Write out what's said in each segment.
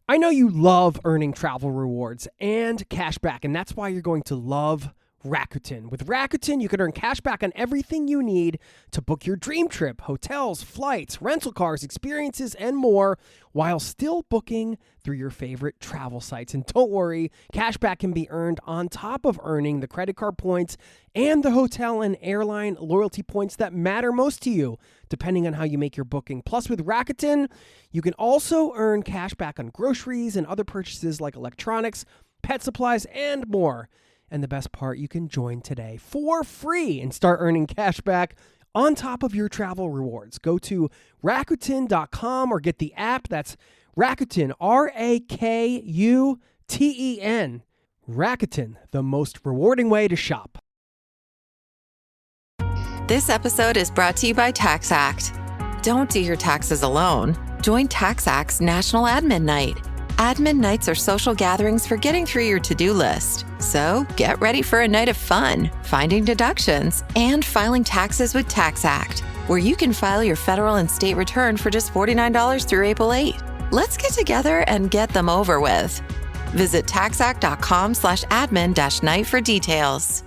I know you love earning travel rewards and cash back, and that's why you're going to love Rakuten. With Rakuten, you can earn cash back on everything you need to book your dream trip, hotels, flights, rental cars, experiences, and more, while still booking through your favorite travel sites. And don't worry, cash back can be earned on top of earning the credit card points and the hotel and airline loyalty points that matter most to you, depending on how you make your booking. Plus, with Rakuten, you can also earn cash back on groceries and other purchases like electronics, pet supplies, and more. And the best part, you can join today for free and start earning cash back on top of your travel rewards. Go to Rakuten.com or get the app. That's Rakuten, Rakuten. Rakuten, the most rewarding way to shop. This episode is brought to you by TaxAct. Don't do your taxes alone. Join TaxAct's National Admin Night. Admin nights are social gatherings for getting through your to-do list. So get ready for a night of fun, finding deductions, and filing taxes with TaxAct, where you can file your federal and state return for just $49 through April 8. Let's get together and get them over with. Visit taxact.com/admin-night for details.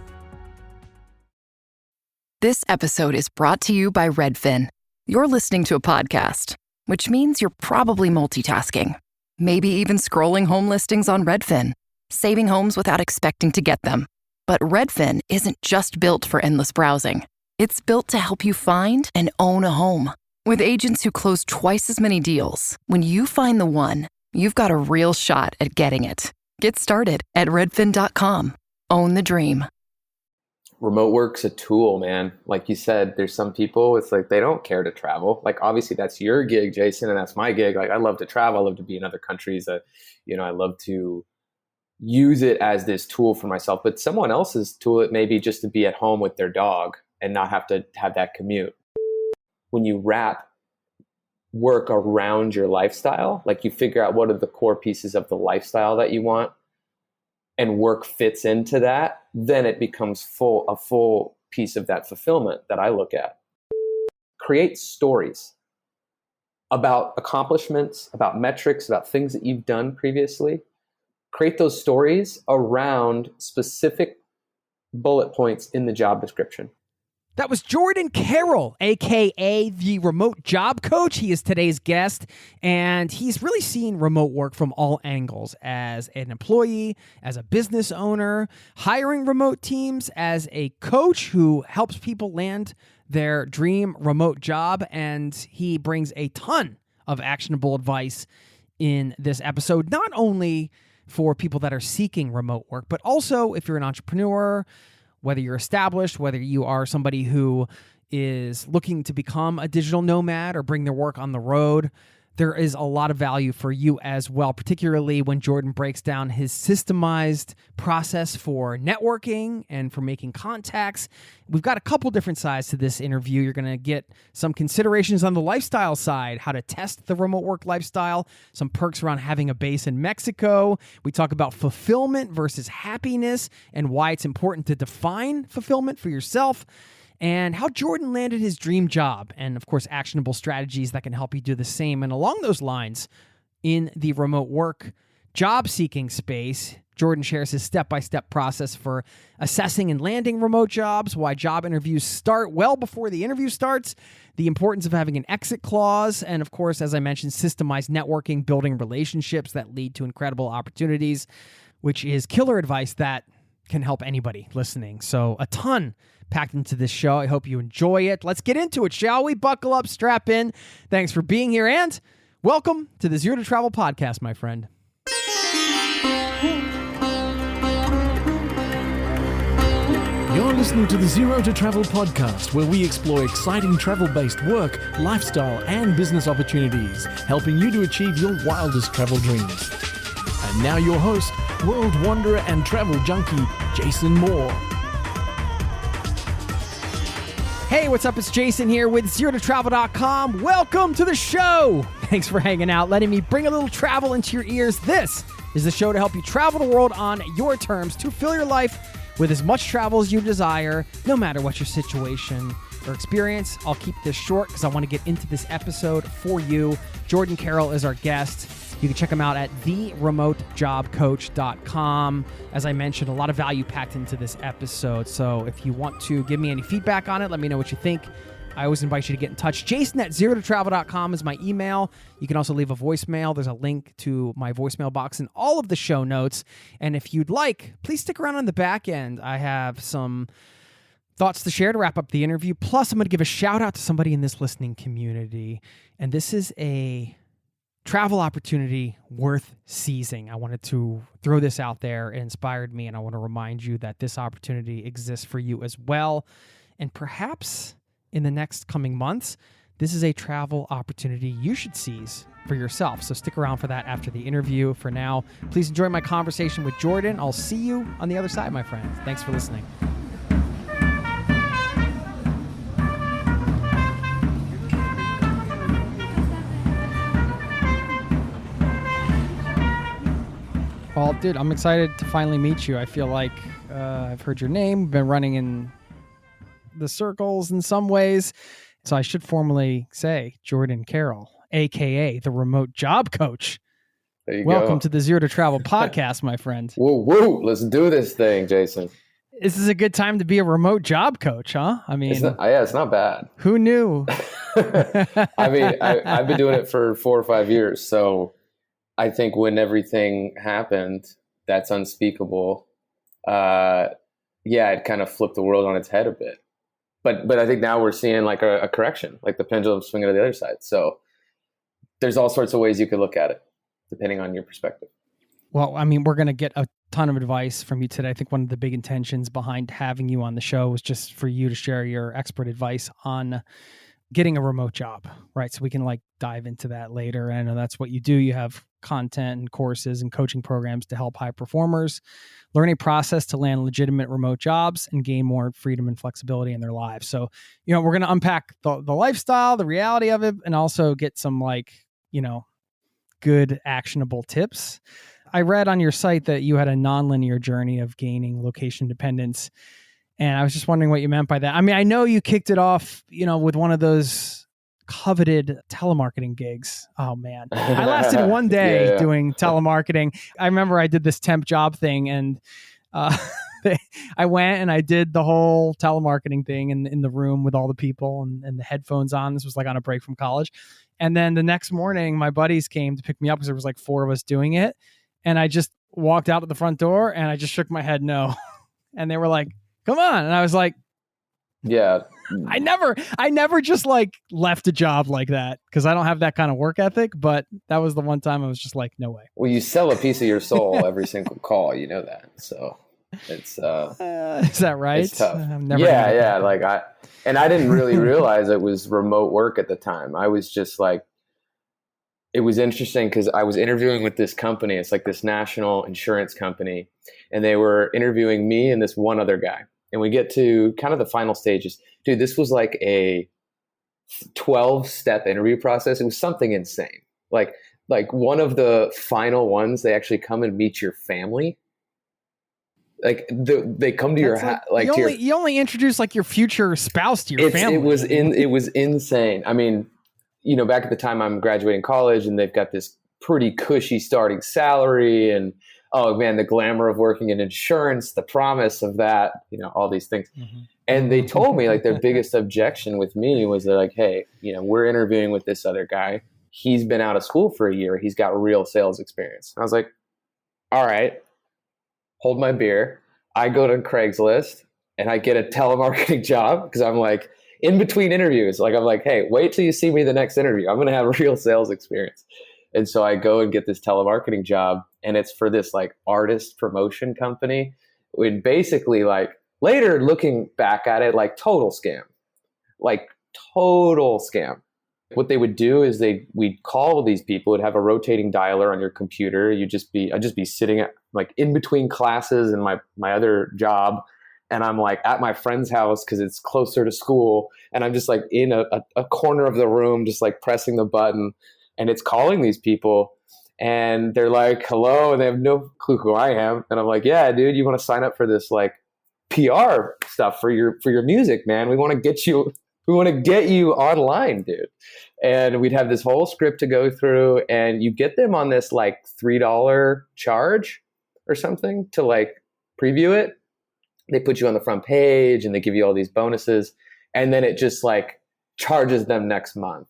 This episode is brought to you by Redfin. You're listening to a podcast, which means you're probably multitasking. Maybe even scrolling home listings on Redfin, saving homes without expecting to get them. But Redfin isn't just built for endless browsing. It's built to help you find and own a home. With agents who close twice as many deals, when you find the one, you've got a real shot at getting it. Get started at redfin.com. Own the dream. Remote work's a tool, man. Like you said, there's some people, it's like they don't care to travel. Like obviously that's your gig, Jason, and that's my gig. Like I love to travel. I love to be in other countries. I love to use it as this tool for myself. But someone else's tool, it may be just to be at home with their dog and not have to have that commute. When you wrap work around your lifestyle, like you figure out what are the core pieces of the lifestyle that you want, and work fits into that, then it becomes a full piece of that fulfillment that I look at. Create stories about accomplishments, about metrics, about things that you've done previously. Create those stories around specific bullet points in the job description. That was Jordan Carroll, a.k.a. the remote job coach. He is today's guest, and he's really seen remote work from all angles as an employee, as a business owner, hiring remote teams, as a coach who helps people land their dream remote job, and he brings a ton of actionable advice in this episode, not only for people that are seeking remote work, but also if you're an entrepreneur, whether you're established, whether you are somebody who is looking to become a digital nomad or bring their work on the road, there is a lot of value for you as well, particularly when Jordan breaks down his systemized process for networking and for making contacts. We've got a couple different sides to this interview. You're going to get some considerations on the lifestyle side, how to test the remote work lifestyle, some perks around having a base in Mexico. We talk about fulfillment versus happiness and why it's important to define fulfillment for yourself, and how Jordan landed his dream job, and of course, actionable strategies that can help you do the same. And along those lines, in the remote work job seeking space, Jordan shares his step-by-step process for assessing and landing remote jobs, why job interviews start well before the interview starts, the importance of having an exit clause, and of course, as I mentioned, systemized networking, building relationships that lead to incredible opportunities, which is killer advice that can help anybody listening. So a ton packed into this show. I hope you enjoy it. Let's get into it, shall we? Buckle up, strap in. Thanks for being here, and welcome to the Zero to Travel podcast, my friend. You're listening to the Zero to Travel podcast, where we explore exciting travel-based work, lifestyle, and business opportunities, helping you to achieve your wildest travel dreams. And now your host, world wanderer and travel junkie, Jason Moore. Hey, what's up? It's Jason here with ZeroToTravel.com. Welcome to the show. Thanks for hanging out, letting me bring a little travel into your ears. This is the show to help you travel the world on your terms to fill your life with as much travel as you desire, no matter what your situation. or experience. I'll keep this short because I want to get into this episode for you. Jordan Carroll is our guest. You can check him out at theremotejobcoach.com. As I mentioned, a lot of value packed into this episode. So if you want to give me any feedback on it, let me know what you think. I always invite you to get in touch. Jason at zerototravel.com is my email. You can also leave a voicemail. There's a link to my voicemail box in all of the show notes. And if you'd like, please stick around on the back end. I have some thoughts to share to wrap up the interview. Plus, I'm going to give a shout out to somebody in this listening community. And this is a travel opportunity worth seizing. I wanted to throw this out there. It inspired me, and I want to remind you that this opportunity exists for you as well. And perhaps in the next coming months, this is a travel opportunity you should seize for yourself. So stick around for that after the interview. For now, please enjoy my conversation with Jordan. I'll see you on the other side, my friend. Thanks for listening. Well, dude, I'm excited to finally meet you. I feel like I've heard your name, been running in the circles in some ways. So I should formally say Jordan Carroll, a.k.a. the remote job coach. There you Welcome go. to the Zero to Travel podcast, my friend. Woo, woo. Let's do this thing, Jason. This is a good time to be a remote job coach, huh? I mean, it's not bad. Who knew? I mean, I've been doing it for 4 or 5 years. So I think when everything happened, that's unspeakable. It kind of flipped the world on its head a bit. But I think now we're seeing like a correction, like the pendulum swinging to the other side. So there's all sorts of ways you could look at it, depending on your perspective. Well, I mean, we're going to get a ton of advice from you today. I think one of the big intentions behind having you on the show was just for you to share your expert advice on getting a remote job, right? So we can like dive into that later. I know that's what you do. You have content and courses and coaching programs to help high performers learn a process to land legitimate remote jobs and gain more freedom and flexibility in their lives. So, we're going to unpack the lifestyle, the reality of it, and also get some good actionable tips. I read on your site that you had a nonlinear journey of gaining location independence. And I was just wondering what you meant by that. I mean, I know you kicked it off, with one of those coveted telemarketing gigs. Oh man, I lasted one day doing telemarketing. I remember I did this temp job thing, and I went and I did the whole telemarketing thing in the room with all the people and the headphones on. This was like on a break from college. And then the next morning, my buddies came to pick me up because there was like 4 of us doing it. And I just walked out of the front door and I just shook my head no. And they were like, come on. And I was like, yeah. I never just like left a job like that because I don't have that kind of work ethic. But that was the one time I was just like, no way. Well, you sell a piece of your soul every single call. You know that. So it's is that right? It's tough. Yeah. Like I didn't really realize it was remote work at the time. I was just like, it was interesting because I was interviewing with this company. It's like this national insurance company, and they were interviewing me and this one other guy. And we get to kind of the final stages. Dude, this was like a 12-step interview process. It was something insane. Like one of the final ones, they actually come and meet your family. Like they come to your house. Like you only introduce like your future spouse to your family. It was insane. I mean, back at the time I'm graduating college, and they've got this pretty cushy starting salary, and oh man, the glamour of working in insurance, the promise of that, all these things. Mm-hmm. And they told me like their biggest objection with me was they're like, hey, we're interviewing with this other guy. He's been out of school for a year. He's got real sales experience. And I was like, all right, hold my beer. I go to Craigslist and I get a telemarketing job because I'm like in between interviews. Like I'm like, hey, wait till you see me the next interview. I'm going to have real sales experience. And so I go and get this telemarketing job, and it's for this like artist promotion company. And basically, like later looking back at it, like total scam. What they would do is we'd call these people. It'd have a rotating dialer on your computer. I'd just be sitting at like in between classes and my other job, and I'm like at my friend's house because it's closer to school, and I'm just like in a corner of the room, just like pressing the button. And it's calling these people, and they're like, hello, and they have no clue who I am. And I'm like, yeah, dude, you want to sign up for this like PR stuff for your music, man? We want to get you We want to get you online, dude. And we'd have this whole script to go through, and you get them on this like $3 charge or something to like preview it. They put you on the front page and they give you all these bonuses. And then it just like charges them next month,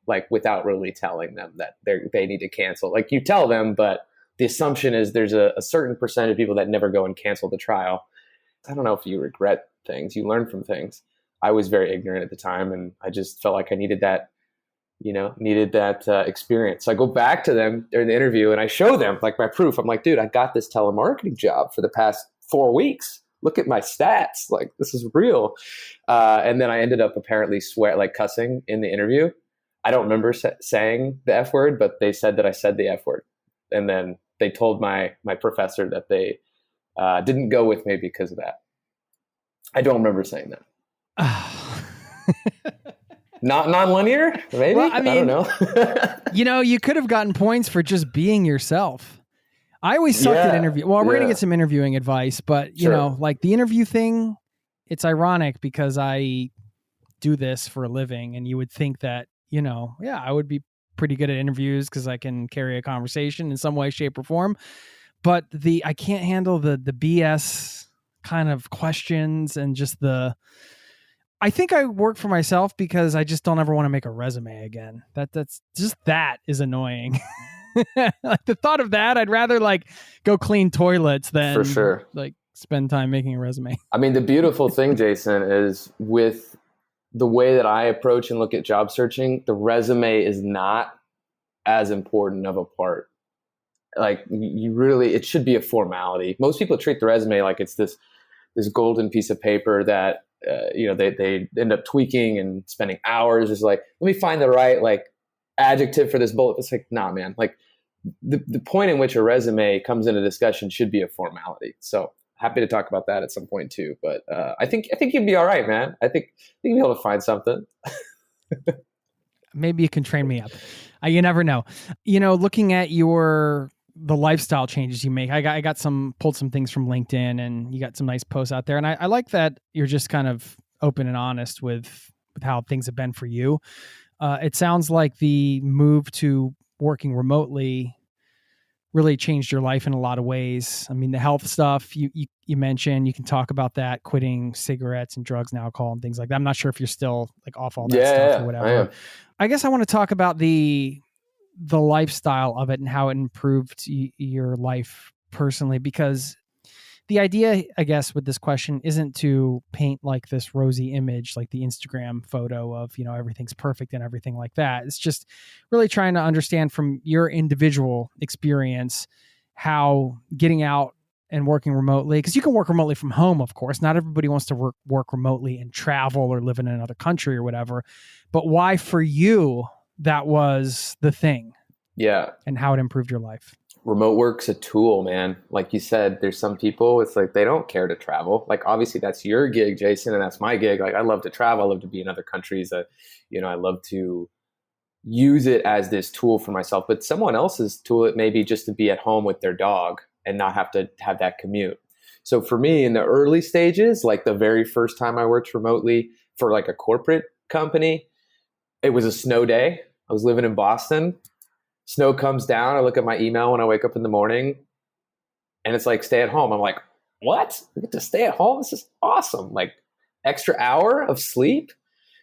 like without really telling them that they need to cancel. Like you tell them, but the assumption is there's a certain percentage of people that never go and cancel the trial. I don't know if you regret things, you learn from things. I was very ignorant at the time, and I just felt like I needed that, experience. So I go back to them during the interview and I show them like my proof. I'm like, dude, I got this telemarketing job for the past 4 weeks. Look at my stats. Like, this is real. And then I ended up apparently cussing in the interview. I don't remember saying the F word, but they said that I said the F word. And then they told my professor that they didn't go with me because of that. I don't remember saying that. Not non-linear, maybe? Well, I mean, don't know. You could have gotten points for just being yourself. I always sucked at interview. Well, we're going to get some interviewing advice, but like the interview thing, it's ironic because I do this for a living, and you would think that, I would be pretty good at interviews because I can carry a conversation in some way, shape, or form. But I can't handle the BS kind of questions and just I think I work for myself because I just don't ever want to make a resume again. That is annoying. Like the thought of that, I'd rather like go clean toilets than for sure like spend time making a resume. I mean, the beautiful thing, Jason, is with the way that I approach and look at job searching, the resume is not as important of a part. Like it should be a formality. Most people treat the resume like it's this golden piece of paper that they end up tweaking and spending hours. It's like, let me find the right like adjective for this bullet. It's like, nah, man. Like the point in which a resume comes into discussion should be a formality. So happy to talk about that at some point too. But I think you'd be all right, man. I think you'll be able to find something. Maybe you can train me up. You never know. Looking at the lifestyle changes you make, I pulled some things from LinkedIn, and you got some nice posts out there. And I like that you're just kind of open and honest with how things have been for you. It sounds like the move to working remotely really changed your life in a lot of ways. I mean, the health stuff you mentioned, you can talk about that, quitting cigarettes and drugs and alcohol and things like that. I'm not sure if you're still like off all that stuff or whatever. I guess I want to talk about the lifestyle of it and how it improved your life personally, because the idea, I guess, with this question isn't to paint like this rosy image, like the Instagram photo of, everything's perfect and everything like that. It's just really trying to understand from your individual experience how getting out and working remotely, because you can work remotely from home, of course. Not everybody wants to work remotely and travel or live in another country or whatever. But why for you that was the thing? Yeah. And how it improved your life. Remote work's a tool, man. Like you said, there's some people, it's like they don't care to travel. Like obviously that's your gig, Jason, and that's my gig. Like I love to travel. I love to be in other countries. I love to use it as this tool for myself. But someone else's tool, it may be just to be at home with their dog and not have to have that commute. So for me in the early stages, like the very first time I worked remotely for like a corporate company, it was a snow day. I was living in Boston. Snow comes down. I look at my email when I wake up in the morning and it's like, stay at home. I'm like, what? I get to stay at home? This is awesome. Like extra hour of sleep.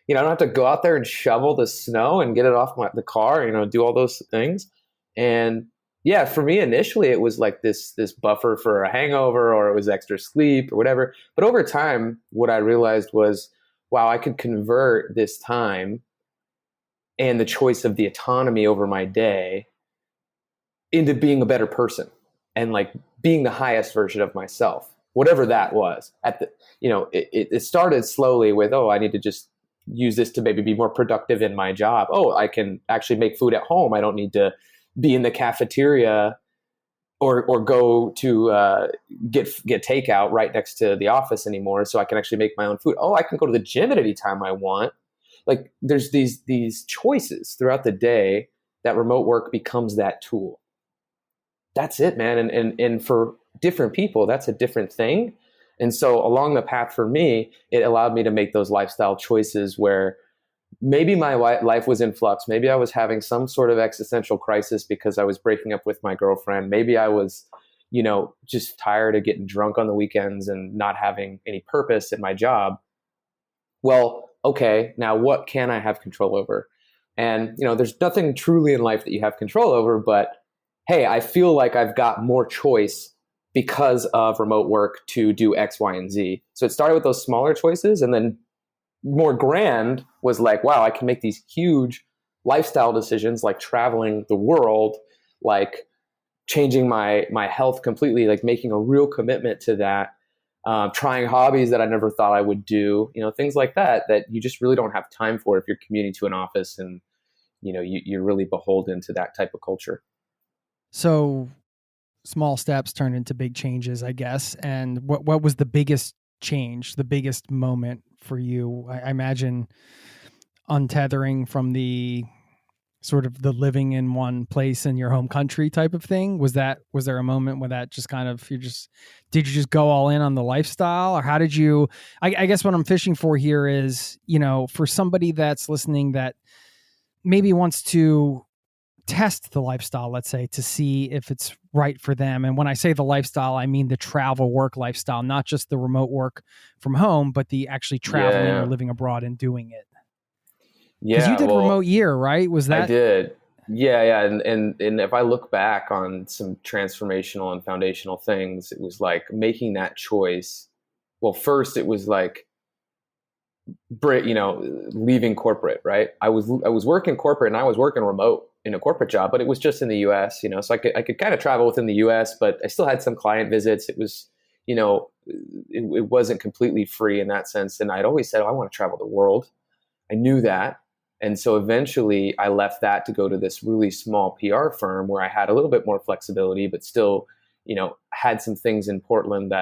I don't have to go out there and shovel the snow and get it off the car, do all those things. And yeah, for me initially, it was like this buffer for a hangover, or it was extra sleep or whatever. But over time, what I realized was, wow, I could convert this time and the choice of the autonomy over my day into being a better person and like being the highest version of myself, whatever that was. It started slowly with, I need to just use this to maybe be more productive in my job. I can actually make food at home. I don't need to be in the cafeteria or go to get takeout right next to the office anymore. So I can actually make my own food. I can go to the gym at any time I want. Like there's these choices throughout the day that remote work becomes that tool. That's it, man. And for different people, that's a different thing. And so along the path for me, it allowed me to make those lifestyle choices where maybe my life was in flux. Maybe I was having some sort of existential crisis because I was breaking up with my girlfriend. Maybe I was, just tired of getting drunk on the weekends and not having any purpose in my job. Well, okay, now what can I have control over? And, there's nothing truly in life that you have control over, but hey, I feel like I've got more choice because of remote work to do X, Y, and Z. So it started with those smaller choices, and then more grand was like, wow, I can make these huge lifestyle decisions like traveling the world, like changing my health completely, like making a real commitment to that, trying hobbies that I never thought I would do, things like that you just really don't have time for if you're commuting to an office and, you're really beholden to that type of culture. So small steps turn into big changes, I guess. And what was the biggest change, the biggest moment for you? I imagine untethering from the sort of the living in one place in your home country type of thing. Was there a moment where that just kind of, did you just go all in on the lifestyle, or how did you, I guess what I'm fishing for here is, for somebody that's listening that maybe wants to test the lifestyle, let's say, to see if it's right for them. And when I say the lifestyle, I mean the travel work lifestyle, not just the remote work from home, but the actually traveling or living abroad and doing it. Yeah. Because you did remote year, right? Was that? I did. Yeah. And if I look back on some transformational and foundational things, it was like making that choice. Well, first it was like, leaving corporate, right? I was working corporate and I was working remote in a corporate job, but it was just in the US, so I could kind of travel within the US, but I still had some client visits. It was, it wasn't completely free in that sense. And I'd always said, I want to travel the world. I knew that. And so eventually I left that to go to this really small PR firm where I had a little bit more flexibility, but still, had some things in Portland,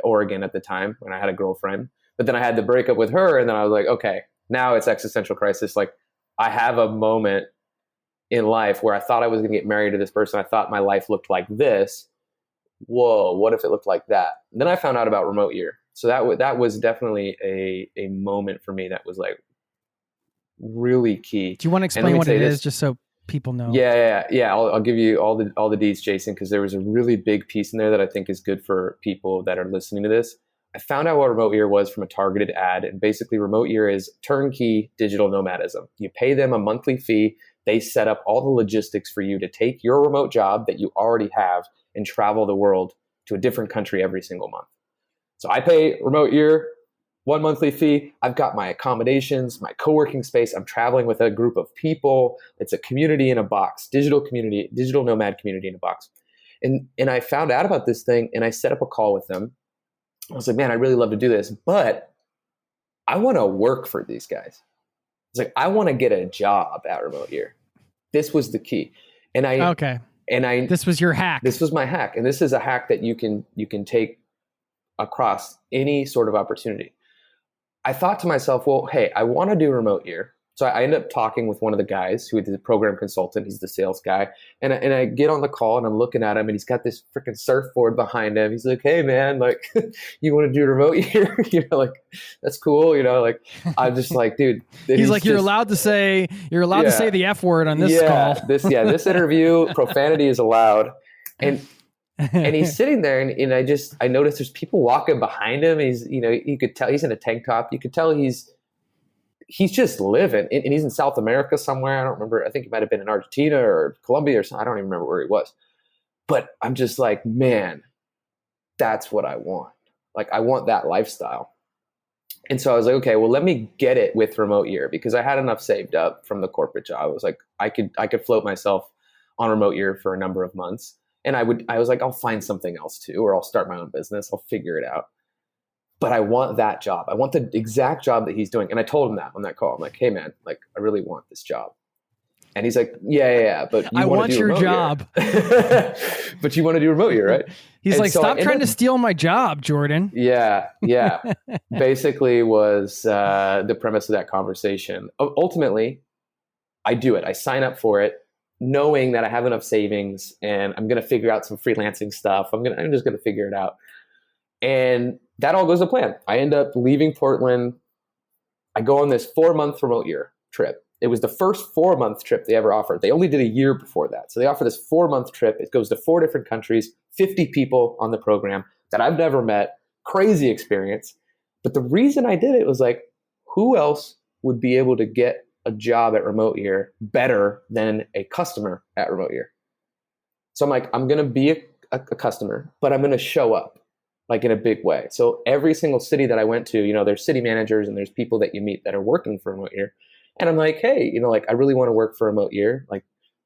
Oregon at the time, when I had a girlfriend. But then I had to break up with her, and then I was like, okay, now it's existential crisis. Like, I have a moment in life where I thought I was going to get married to this person. I thought my life looked like this. Whoa, what if it looked like that? And then I found out about remote year. So that was definitely a moment for me that was like really key. Do you want to explain what it is, just so people know? Yeah. I'll give you all the deets, Jason, because there was a really big piece in there that I think is good for people that are listening to this. I found out what remote year was from a targeted ad. And basically remote year is turnkey digital nomadism. You pay them a monthly fee. They set up all the logistics for you to take your remote job that you already have and travel the world to a different country every single month. So I pay remote year, one monthly fee. I've got my accommodations, my co-working space. I'm traveling with a group of people. It's a community in a box, digital nomad community in a box. And I found out about this thing and I set up a call with them. I was like, man, I'd really love to do this, but I want to work for these guys. It's like, I want to get a job at remote year. This was the key. This was your hack. This was my hack. And this is a hack that you can take across any sort of opportunity. I thought to myself, well, hey, I want to do remote year. So I ended up talking with one of the guys who is the program consultant. He's the sales guy. And I get on the call and I'm looking at him and he's got this freaking surfboard behind him. He's like, hey man, like, you want to do remote year? like, that's cool. Like, I'm just like, dude. He's like, you're allowed to say the F word on this call. This interview, profanity is allowed. And he's sitting there and I noticed there's people walking behind him. He's, you could tell he's in a tank top. You could tell he's just living, and he's in South America somewhere. I don't remember. I think he might have been in Argentina or Colombia or something. I don't even remember where he was. But I'm just like, man, that's what I want. Like, I want that lifestyle. And so I was like, okay, well, let me get it with remote year, because I had enough saved up from the corporate job. I was like, I could float myself on remote year for a number of months. And I was like, I'll find something else too, or I'll start my own business. I'll figure it out. But I want that job. I want the exact job that he's doing. And I told him that on that call. I'm like, hey man, like, I really want this job. And he's like, yeah, but I want your job. But you want to do remote year, right? He's like, stop trying to steal my job, Jordan. Yeah. Basically was the premise of that conversation. Ultimately, I do it. I sign up for it, knowing that I have enough savings and I'm going to figure out some freelancing stuff. I'm just going to figure it out. And that all goes to plan. I end up leaving Portland. I go on this 4-month remote year trip. It was the first 4-month trip they ever offered. They only did a year before that. So they offer this 4-month trip. It goes to 4 different countries, 50 people on the program that I've never met. Crazy experience. But the reason I did it was like, who else would be able to get a job at Remote Year better than a customer at Remote Year? So I'm like, I'm going to be a customer, but I'm going to show up like in a big way. So every single city that I went to, there's city managers and there's people that you meet that are working for Remote Year. And I'm like, hey, like I really want to work for Remote Year. Like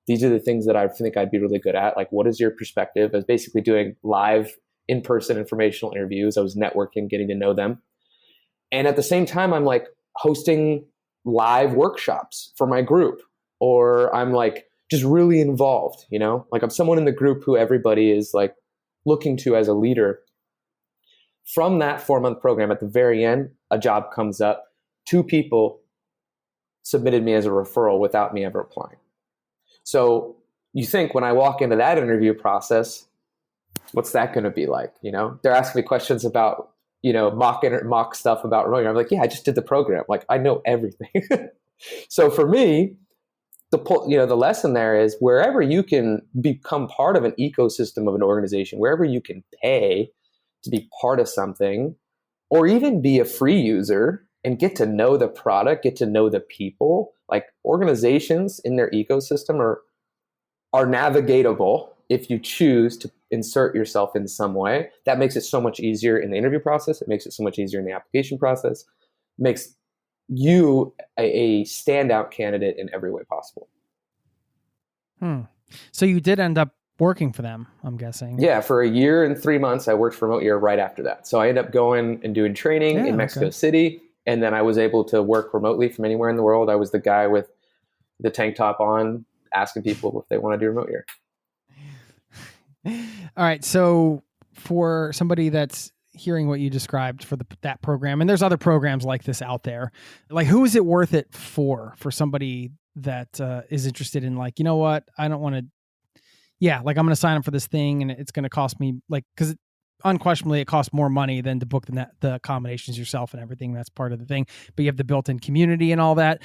these are the things that I think I'd be really good at. Like, what is your perspective? I was basically doing live in-person informational interviews. I was networking, getting to know them. And at the same time, I'm like hosting live workshops for my group, or I'm like just really involved, like I'm someone in the group who everybody is like looking to as a leader. From that 4-month program, at the very end, a job comes up. 2 people submitted me as a referral without me ever applying. So you think when I walk into that interview process, what's that going to be like? They're asking me questions about, mock stuff about remote. I'm like, yeah, I just did the program. Like I know everything. So for me, the lesson there is wherever you can become part of an ecosystem of an organization, wherever you can pay to be part of something, or even be a free user and get to know the product, get to know the people, like organizations in their ecosystem are navigatable if you choose to insert yourself in some way. That makes it so much easier in the interview process. It makes it so much easier in the application process. It makes you a standout candidate in every way possible. So you did end up working for them, I'm guessing. Yeah, for a year and 3 months, I worked for Remote Year right after that. So I ended up going and doing training in Mexico City, and then I was able to work remotely from anywhere in the world. I was the guy with the tank top on, asking people if they want to do Remote Year. All right, so for somebody that's hearing what you described for that program, and there's other programs like this out there, like who is it worth it for somebody that is interested in like, you know what, I don't want to, I'm going to sign up for this thing and it's going to cost me because unquestionably it costs more money than to book the accommodations yourself and everything. That's part of the thing, but you have the built-in community and all that.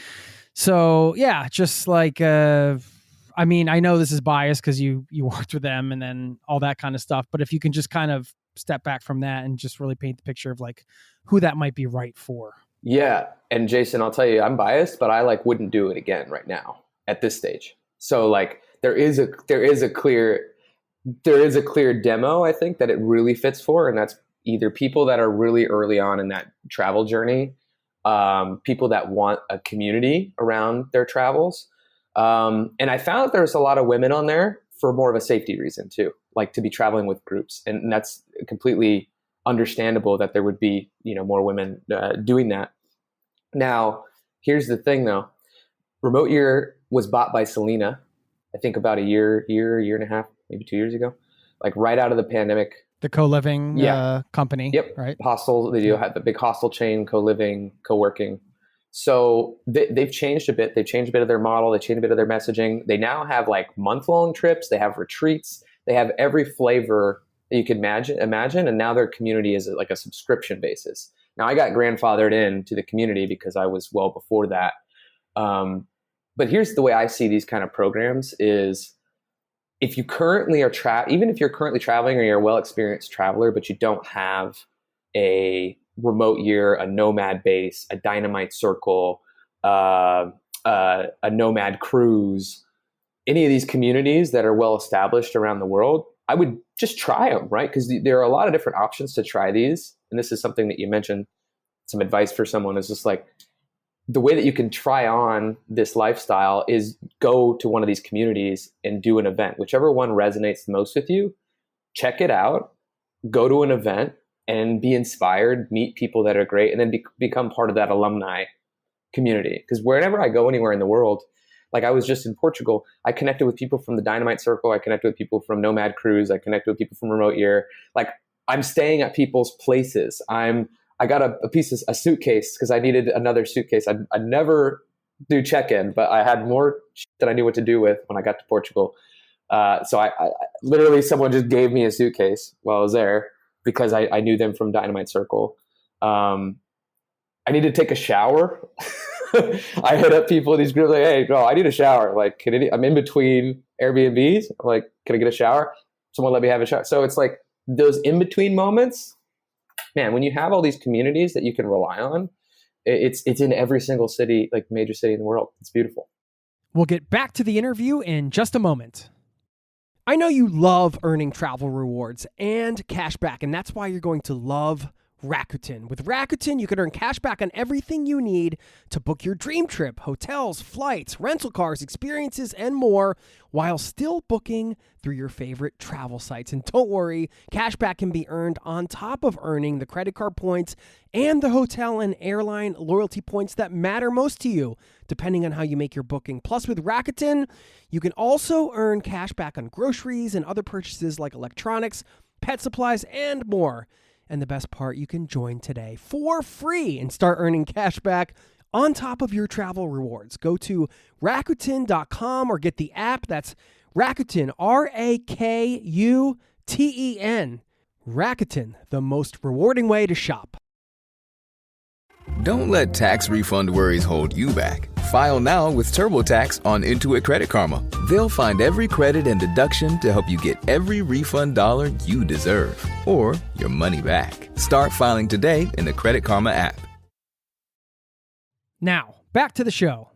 So yeah, just like, I mean, I know this is biased because you worked with them and then all that kind of stuff, but if you can just kind of step back from that and just really paint the picture of like who that might be right for. Yeah. And Jason, I'll tell you, I'm biased, but I wouldn't do it again right now at this stage. So like there is a clear demo, I think, that it really fits for. And that's either people that are really early on in that travel journey, people that want a community around their travels. And I found that there's a lot of women on there for more of a safety reason too, like to be traveling with groups. And that's completely understandable that there would be, more women doing that. Now, here's the thing though. Remote Year was bought by Selena, I think about a year and a half, maybe 2 years ago, like right out of the pandemic. The co-living company. Yep. Right. Hostel. They do have the big hostel chain, co-living, co-working. So they've changed a bit. They've changed a bit of their model. They changed a bit of their messaging. They now have like month-long trips. They have retreats. They have every flavor that you can imagine. And now their community is like a subscription basis. Now I got grandfathered into the community because I was well before that. But here's the way I see these kind of programs is if you currently are even if you're currently traveling or you're a well-experienced traveler, but you don't have a Remote Year, a nomad base, a dynamite circle, a nomad cruise, any of these communities that are well established around the world, I would just try them, right? Because there are a lot of different options to try these. And this is something that you mentioned, some advice for someone is just like, the way that you can try on this lifestyle is go to one of these communities and do an event. Whichever one resonates the most with you, check it out, go to an event and be inspired, meet people that are great, and then become part of that alumni community. Because wherever I go anywhere in the world, like I was just in Portugal, I connected with people from the Dynamite Circle, I connected with people from Nomad Cruise, I connected with people from Remote Year. Like I'm staying at people's places. I got a suitcase because I needed another suitcase. I never do check-in, but I had more shit than I knew what to do with when I got to Portugal. So I literally someone just gave me a suitcase while I was there. because I knew them from Dynamite Circle. I need to take a shower. I hit up people in these groups like, hey, bro, I need a shower. Like, I'm in between Airbnbs. I'm like, can I get a shower? Someone let me have a shower. So it's like those in-between moments, man, when you have all these communities that you can rely on, it's in every single city, like major city in the world. It's beautiful. We'll get back to the interview in just a moment. I know you love earning travel rewards and cash back, and that's why you're going to love Rakuten. With Rakuten, you can earn cash back on everything you need to book your dream trip, hotels, flights, rental cars, experiences, and more, while still booking through your favorite travel sites. And don't worry, cash back can be earned on top of earning the credit card points and the hotel and airline loyalty points that matter most to you, depending on how you make your booking. Plus, with Rakuten, you can also earn cash back on groceries and other purchases like electronics, pet supplies, and more. And the best part, you can join today for free and start earning cash back on top of your travel rewards. Go to Rakuten.com or get the app. That's Rakuten, Rakuten. Rakuten, the most rewarding way to shop. Don't let tax refund worries hold you back. File now with TurboTax on Intuit Credit Karma. They'll find every credit and deduction to help you get every refund dollar you deserve, or your money back. Start filing today in the Credit Karma app. Now, back to the show.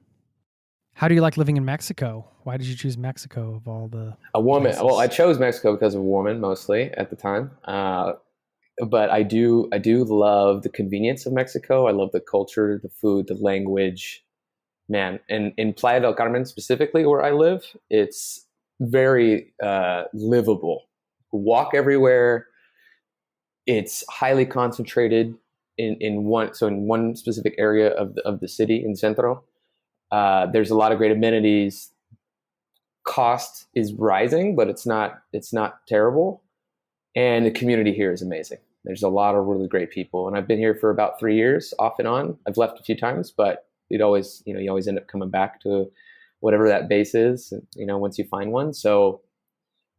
How do you like living in Mexico? Why did you choose Mexico of all the A woman. places? Well, I chose Mexico because of a woman mostly at the time. But I do love the convenience of Mexico. I love the culture, the food, the language. Man, and in Playa del Carmen specifically, where I live, it's very livable. Walk everywhere. It's highly concentrated in one specific area of the city in Centro. There's a lot of great amenities. Cost is rising, but it's not terrible. And the community here is amazing. There's a lot of really great people, and I've been here for about 3 years, off and on. I've left a few times, but you always end up coming back to whatever that base is, once you find one. So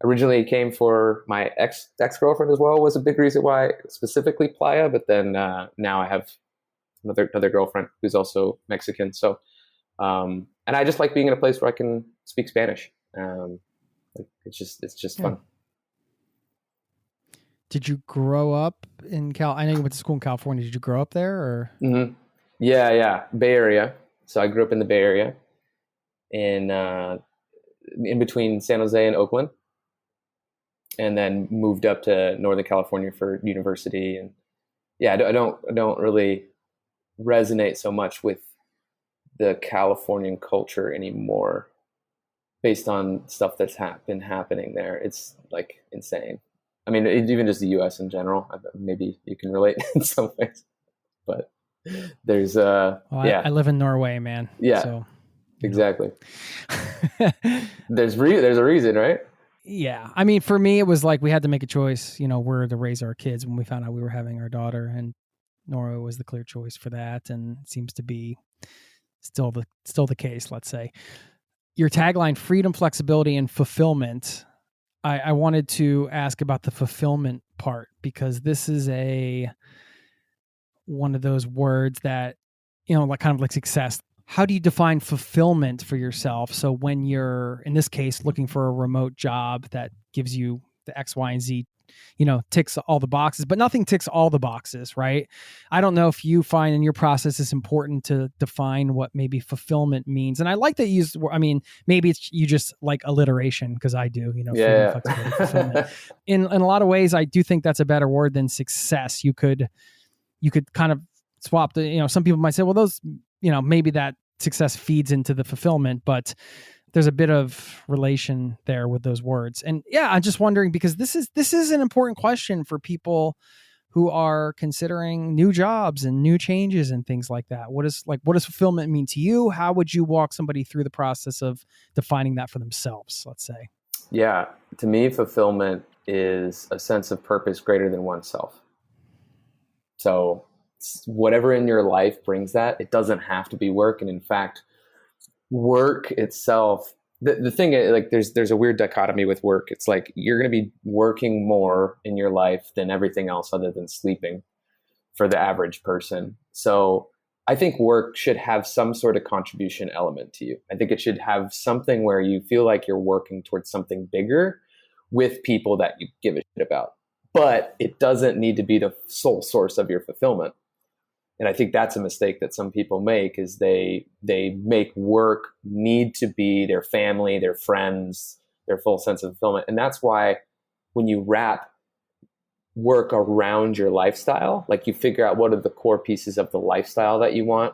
originally it came for my ex-girlfriend as well, was a big reason why specifically Playa, but then now I have another girlfriend who's also Mexican. So, and I just like being in a place where I can speak Spanish. It's just fun. Did you grow up in I know you went to school in California. Did you grow up there or? Mm-hmm. Yeah. Bay Area. So I grew up in the Bay Area in between San Jose and Oakland, and then moved up to Northern California for university. And yeah, I don't really resonate so much with the Californian culture anymore based on stuff that's been happening there. It's like insane. I mean, even just the U.S. in general. Maybe you can relate in some ways, but there's I live in Norway, man. Yeah, so, exactly. There's a reason, right? Yeah, I mean, for me, it was like we had to make a choice. Where to raise our kids when we found out we were having our daughter, and Norway was the clear choice for that, and it seems to be still the case. Let's say your tagline: freedom, flexibility, and fulfillment. I wanted to ask about the fulfillment part, because this is one of those words that, like kind of like success. How do you define fulfillment for yourself? So when you're, in this case, looking for a remote job that gives you the X, Y, and Z, ticks all the boxes, but nothing ticks all the boxes, right? I don't know if you find in your process it's important to define what maybe fulfillment means. And I like that you use, maybe it's you just like alliteration, because I do, freedom, flexibility, fulfillment. In a lot of ways, I do think that's a better word than success. You could kind of swap some people might say, well, those, maybe that success feeds into the fulfillment, but there's a bit of relation there with those words. And yeah, I'm just wondering, because this is an important question for people who are considering new jobs and new changes and things like that. What does fulfillment mean to you? How would you walk somebody through the process of defining that for themselves, let's say? Yeah, to me, fulfillment is a sense of purpose greater than oneself. So whatever in your life brings that, it doesn't have to be work. And in fact, work itself the thing is, like, there's a weird dichotomy with work. It's like you're going to be working more in your life than everything else other than sleeping for the average person. So I think work should have some sort of contribution element to you. I think it should have something where you feel like you're working towards something bigger with people that you give a shit about. But it doesn't need to be the sole source of your fulfillment. And I think that's a mistake that some people make, is they make work need to be their family, their friends, their full sense of fulfillment. And that's why when you wrap work around your lifestyle, like you figure out what are the core pieces of the lifestyle that you want,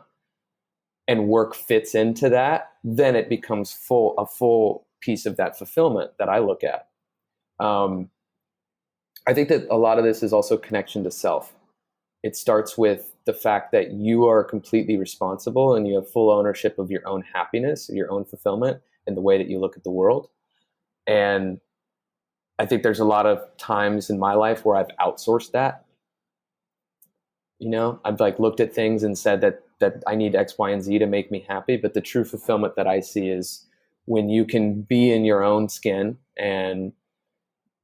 and work fits into that, then it becomes a full piece of that fulfillment that I look at. I think that a lot of this is also connection to self. It starts with the fact that you are completely responsible and you have full ownership of your own happiness, your own fulfillment, and the way that you look at the world. And I think there's a lot of times in my life where I've outsourced that. You know, I've like looked at things and said that I need X, Y, and Z to make me happy. But the true fulfillment that I see is when you can be in your own skin and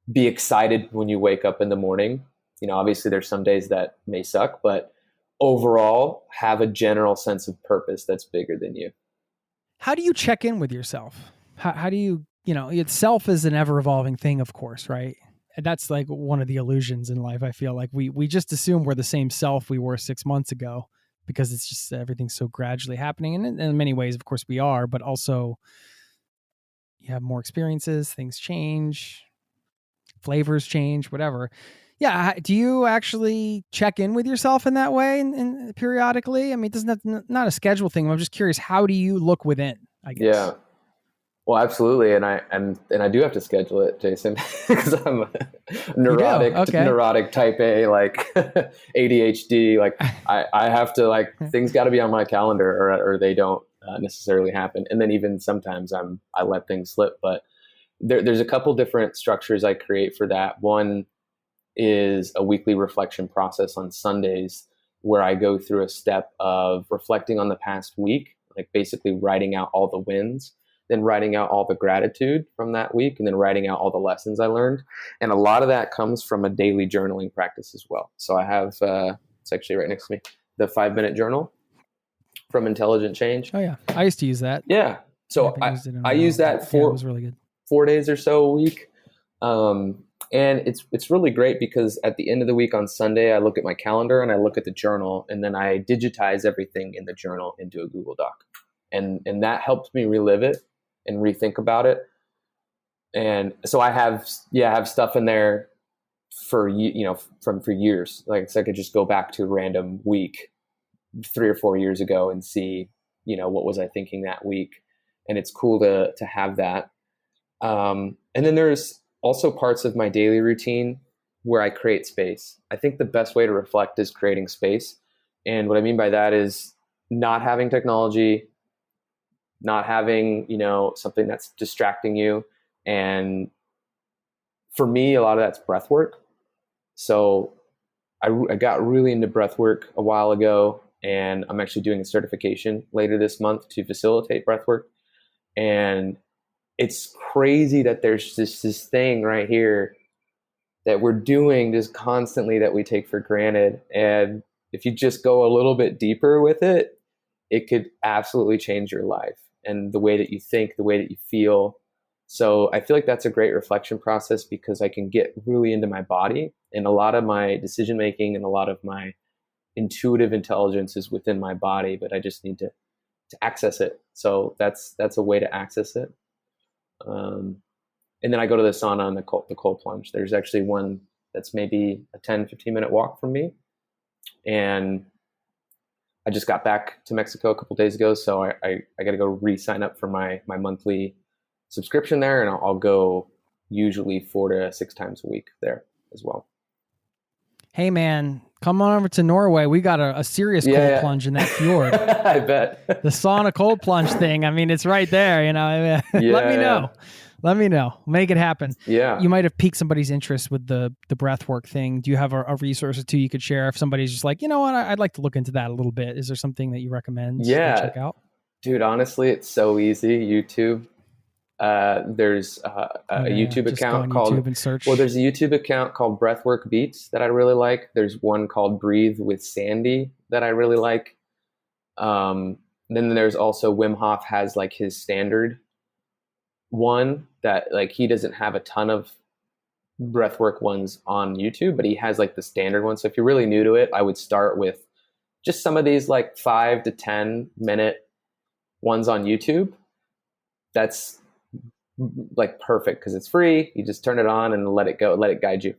be excited when you wake up in the morning. You know, obviously there's some days that may suck, but overall have a general sense of purpose that's bigger than you. How do you check in with yourself? How do you, itself is an ever evolving thing, of course, right? And that's like one of the illusions in life. I feel like we just assume we're the same self we were 6 months ago because it's just everything's so gradually happening. And in many ways, of course, we are, but also you have more experiences, things change, flavors change, whatever. Yeah. Do you actually check in with yourself in that way and periodically? I mean, doesn't not a schedule thing. I'm just curious, how do you look within, I guess? Yeah. Well, absolutely. And I do have to schedule it, Jason, because I'm a neurotic type A, like ADHD. Like I have to, like, things got to be on my calendar or they don't necessarily happen. And then even sometimes I let things slip, but there's a couple different structures I create for that. One is a weekly reflection process on Sundays where I go through a step of reflecting on the past week, like basically writing out all the wins, then writing out all the gratitude from that week, and then writing out all the lessons I learned. And a lot of that comes from a daily journaling practice as well. So I have, it's actually right next to me, the 5-minute journal from Intelligent Change. Oh yeah. I used to use that. Yeah. So I use that for, it was really good. 4 days or so a week. And it's really great because at the end of the week on Sunday, I look at my calendar and I look at the journal, and then I digitize everything in the journal into a Google Doc. And that helps me relive it and rethink about it. And so I have stuff in there for years. Like, so I could just go back to a random week 3 or 4 years ago and see, what was I thinking that week. And it's cool to have that. And then there's also parts of my daily routine where I create space. I think the best way to reflect is creating space. And what I mean by that is not having technology, not having, something that's distracting you. And for me, a lot of that's breath work. So I got really into breath work a while ago, and I'm actually doing a certification later this month to facilitate breath work. And it's crazy that there's this thing right here that we're doing just constantly that we take for granted. And if you just go a little bit deeper with it, it could absolutely change your life and the way that you think, the way that you feel. So I feel like that's a great reflection process because I can get really into my body, and a lot of my decision making and a lot of my intuitive intelligence is within my body, but I just need to access it. So that's a way to access it. And then I go to the sauna and the cold plunge. There's actually one that's maybe a 10-15 minute walk from me. And I just got back to Mexico a couple days ago. So I got to go re-sign up for my monthly subscription there. And I'll go usually 4 to 6 times a week there as well. Hey man, come on over to Norway. We got a serious cold plunge in that fjord. I bet. The sauna cold plunge thing. I mean, it's right there, Let me know. Let me know. Make it happen. Yeah. You might have piqued somebody's interest with the breath work thing. Do you have a resource or two you could share if somebody's just like, you know what, I'd like to look into that a little bit. Is there something that you recommend? Yeah. Check out? Dude, honestly, it's so easy. YouTube. There's a YouTube Just go account on called YouTube and search. well, there's a YouTube account called Breathwork Beats that I really like. There's one called Breathe with Sandy that I really like. Then there's also Wim Hof has like his standard one that like he doesn't have a ton of breathwork ones on YouTube, but he has like the standard one. So if you're really new to it, I would start with just some of these like 5 to 10 minute ones on YouTube. That's like perfect because it's free. You just turn it on and let it go, let it guide you.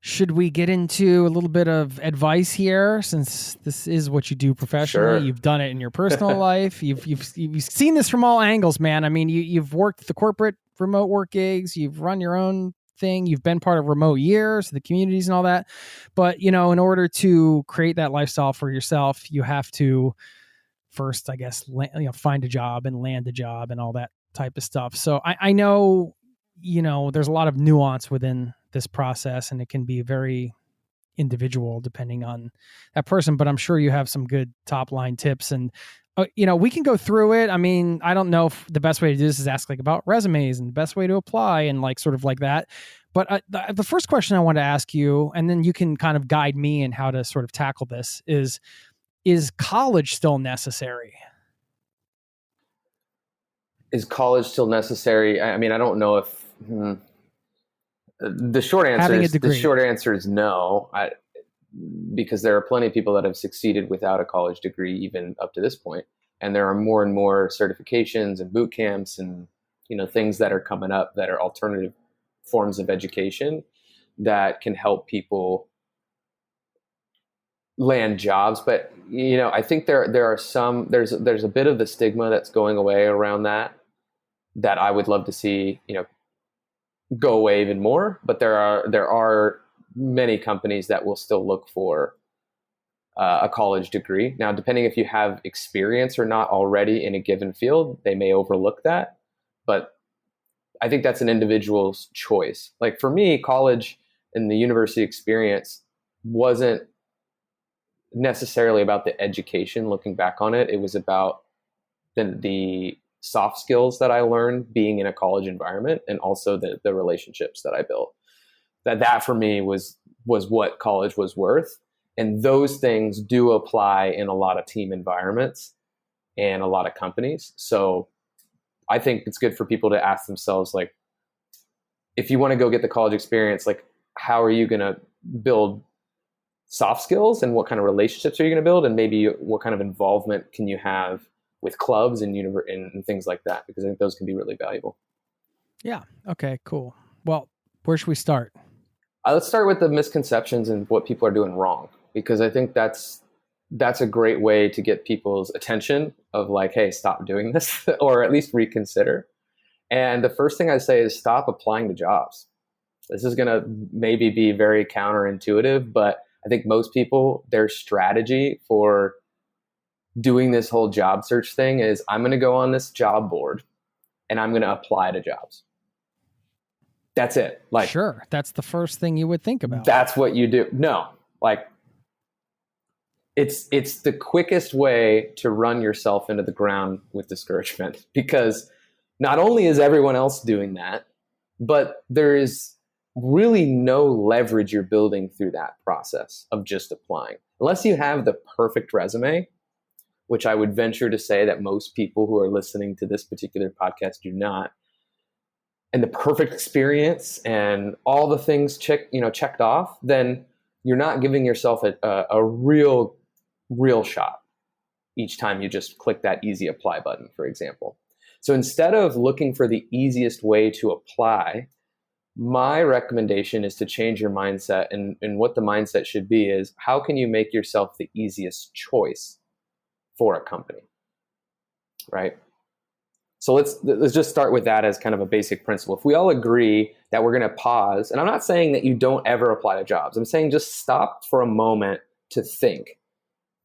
Should we get into a little bit of advice here, since this is what you do professionally? Sure. You've done it in your personal life. You've seen this from all angles, man. I mean, you've worked the corporate remote work gigs. You've run your own thing. You've been part of remote years, the communities and all that. But, in order to create that lifestyle for yourself, you have to first, I guess, find a job and land a job and all that type of stuff. So I know, there's a lot of nuance within this process, and it can be very individual depending on that person, but I'm sure you have some good top line tips, and we can go through it. I mean, I don't know if the best way to do this is ask like about resumes and the best way to apply and like sort of like that. But the first question I want to ask you, and then you can kind of guide me in how to sort of tackle this, is college still necessary? Is college still necessary? I mean, I don't know if the short answer is no, because there are plenty of people that have succeeded without a college degree, even up to this point. And there are more and more certifications and boot camps and, things that are coming up that are alternative forms of education that can help people land jobs. But, I think there's a bit of the stigma that's going away around that I would love to see, go away even more. But there are many companies that will still look for a college degree. Now, depending if you have experience or not already in a given field, they may overlook that. But I think that's an individual's choice. Like for me, college and the university experience wasn't necessarily about the education. Looking back on it, it was about the soft skills that I learned being in a college environment, and also the relationships that I built. That for me was what college was worth. And those things do apply in a lot of team environments and a lot of companies. So I think it's good for people to ask themselves, like, if you want to go get the college experience, like, how are you going to build soft skills, and what kind of relationships are you going to build? And maybe what kind of involvement can you have with clubs and things like that? Because I think those can be really valuable. Yeah. Okay, cool. Well, where should we start? Let's start with the misconceptions and what people are doing wrong, because I think that's a great way to get people's attention of like, hey, stop doing this, or at least reconsider. And the first thing I say is stop applying to jobs. This is going to maybe be very counterintuitive, but I think most people, their strategy for doing this whole job search thing is, I'm going to go on this job board and I'm going to apply to jobs. That's it. Like, sure, that's the first thing you would think about. That's what you do. No, like, it's the quickest way to run yourself into the ground with discouragement, because not only is everyone else doing that, but there is really no leverage you're building through that process of just applying. Unless you have the perfect resume, which I would venture to say that most people who are listening to this particular podcast do not, and the perfect experience and all the things checked off, then you're not giving yourself a real shot each time you just click that easy apply button, for example. So instead of looking for the easiest way to apply, my recommendation is to change your mindset. And what the mindset should be is, how can you make yourself the easiest choice for a company, right? So let's just start with that as kind of a basic principle. If we all agree that we're going to pause, and I'm not saying that you don't ever apply to jobs. I'm saying just stop for a moment to think,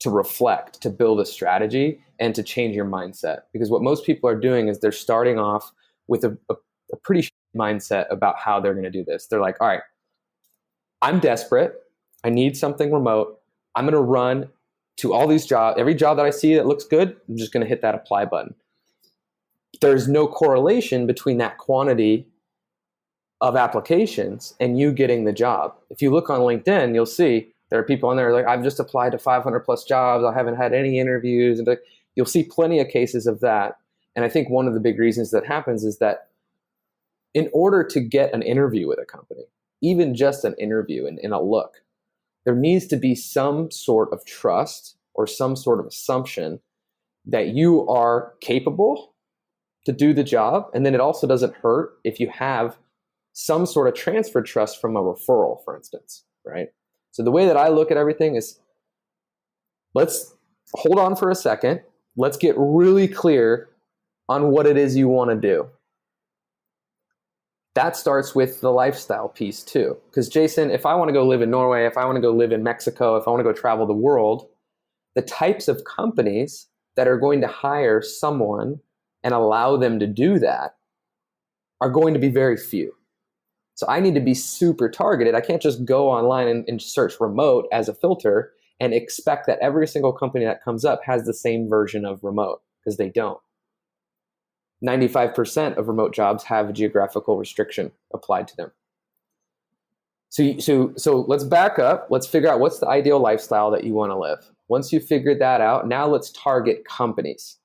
to reflect, to build a strategy, and to change your mindset. Because what most people are doing is they're starting off with a pretty mindset about how they're going to do this. They're like, all right, I'm desperate. I need something remote. I'm going to run to all these jobs. Every job that I see that looks good, I'm just going to hit that apply button. there's no correlation between that quantity of applications and you getting the job. If you look on LinkedIn, you'll see there are people on there like, I've just applied to 500 plus jobs. I haven't had any interviews. And you'll see plenty of cases of that. And I think one of the big reasons that happens is that in order to get an interview with a company, even just an interview in a look, there needs to be some sort of trust or some sort of assumption that you are capable to do the job. And then it also doesn't hurt if you have some sort of transfer trust from a referral, for instance, right? So the way that I look at everything is, let's hold on for a second. Let's get really clear on what it is you want to do. That starts with the lifestyle piece too. Because Jason, if I want to go live in Norway, if I want to go live in Mexico, if I want to go travel the world, the types of companies that are going to hire someone and allow them to do that are going to be very few. So I need to be super targeted. I can't just go online and search remote as a filter and expect that every single company that comes up has the same version of remote, because they don't. 95% of remote jobs have a geographical restriction applied to them. So let's back up. Let's figure out what's the ideal lifestyle that you want to live. Once you figured that out, now let's target companies.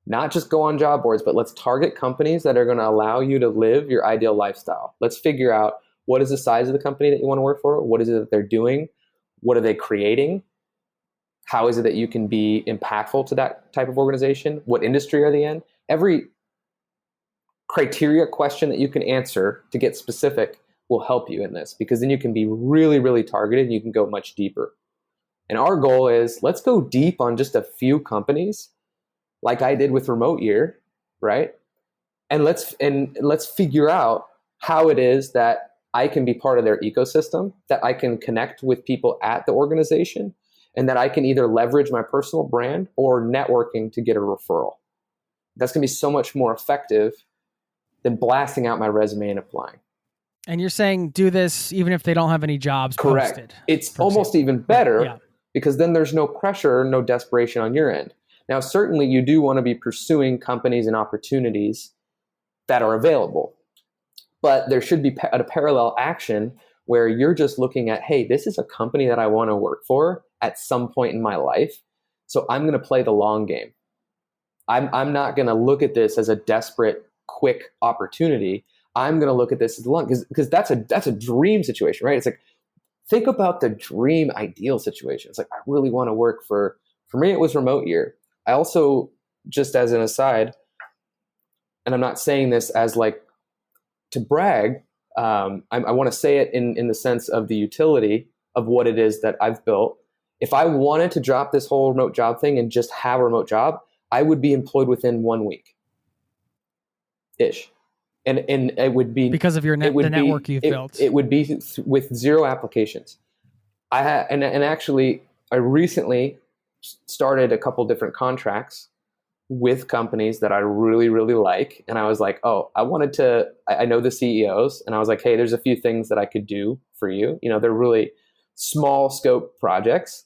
Not just go on job boards, but let's target companies that are going to allow you to live your ideal lifestyle. Let's figure out, what is the size of the company that you want to work for? What is it that they're doing? What are they creating? How is it that you can be impactful to that type of organization? What industry are they in? Every criteria question that you can answer to get specific will help you in this, because then you can be really, really targeted and you can go much deeper. And our goal is, let's go deep on just a few companies, like I did with Remote Year, right? And let's figure out how it is that I can be part of their ecosystem, that I can connect with people at the organization, and that I can either leverage my personal brand or networking to get a referral. That's going to be so much more effective than blasting out my resume and applying. And you're saying do this even if they don't have any jobs Correct. posted. It's almost even better, yeah, because then there's no pressure, no desperation on your end. Now, certainly you do want to be pursuing companies and opportunities that are available, but there should be a parallel action where you're just looking at, hey, this is a company that I want to work for at some point in my life. So I'm going to play the long game. I'm not going to look at this as a desperate, quick opportunity. I'm going to look at this as long, because that's a dream situation, right? It's like, think about the dream ideal situation. It's like, I really want to work for me, it was Remote Year. I also, just as an aside, and I'm not saying this as like to brag, I want to say it in the sense of the utility of what it is that I've built. If I wanted to drop this whole remote job thing and just have a remote job, I would be employed within 1 week ish. And it would be because of the network you've built. It would be with 0 applications. And actually, I recently started a couple different contracts with companies that I really, really like. And I was like, I know the CEOs, and I was like, hey, there's a few things that I could do for you. You know, they're really small scope projects,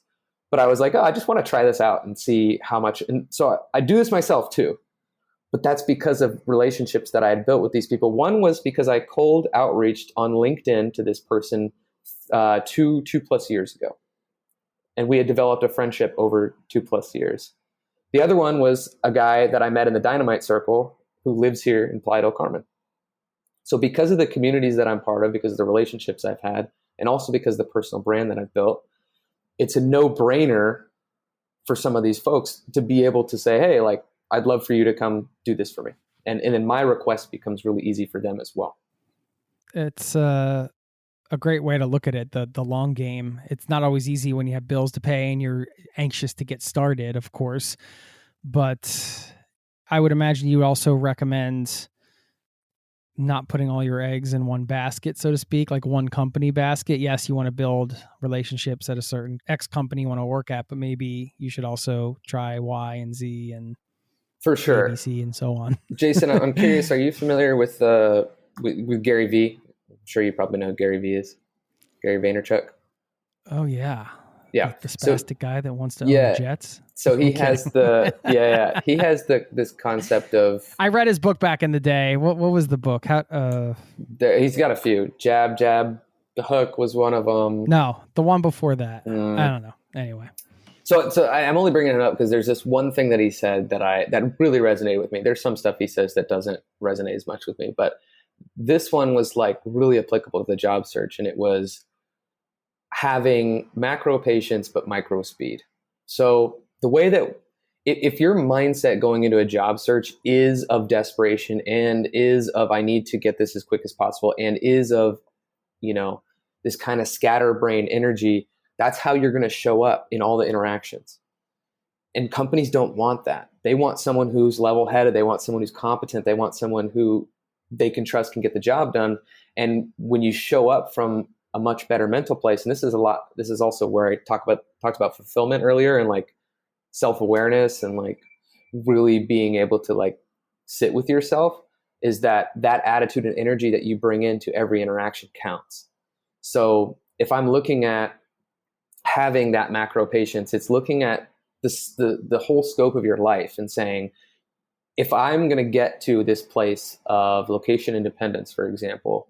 but I was like, I just want to try this out and see how much. And so I do this myself too, but that's because of relationships that I had built with these people. One was because I cold outreached on LinkedIn to this person 2+ years ago. And we had developed a friendship over 2+ years. The other one was a guy that I met in the Dynamite Circle who lives here in Playa del Carmen. So because of the communities that I'm part of, because of the relationships I've had, and also because of the personal brand that I've built, it's a no-brainer for some of these folks to be able to say, hey, like, I'd love for you to come do this for me. And then my request becomes really easy for them as well. It's a great way to look at it, the long game. It's not always easy when you have bills to pay and you're anxious to get started, of course. But I would imagine you would also recommend not putting all your eggs in one basket, so to speak, like one company basket. Yes, you want to build relationships at a certain X company you want to work at, but maybe you should also try Y and Z and for sure ABC and so on. Jason, I'm curious, are you familiar with Gary Vee? I'm sure you probably know who Gary Vee is. Gary Vaynerchuk. Oh yeah. Yeah. The So spastic guy that wants to own yeah. the Jets. So he I'm has kidding. he has this concept of I read his book back in the day. What was the book? he's got a few. Jab, jab, the hook was one of them. No, the one before that. Mm. I don't know. Anyway. So I'm only bringing it up because there's this one thing that he said that really resonated with me. There's some stuff he says that doesn't resonate as much with me, but this one was like really applicable to the job search, and it was having macro patience but micro speed. So the way that if your mindset going into a job search is of desperation and is of I need to get this as quick as possible and is of, this kind of scatterbrain energy, that's how you're going to show up in all the interactions. And companies don't want that. They want someone who's level-headed. They want someone who's competent. They want someone who they can trust can get the job done. And when you show up from a much better mental place, and this is also where I talked about fulfillment earlier, and like self-awareness and like really being able to like sit with yourself, is that attitude and energy that you bring into every interaction counts. So if I'm looking at having that macro patience, it's looking at the whole scope of your life and saying, if I'm going to get to this place of location independence, for example,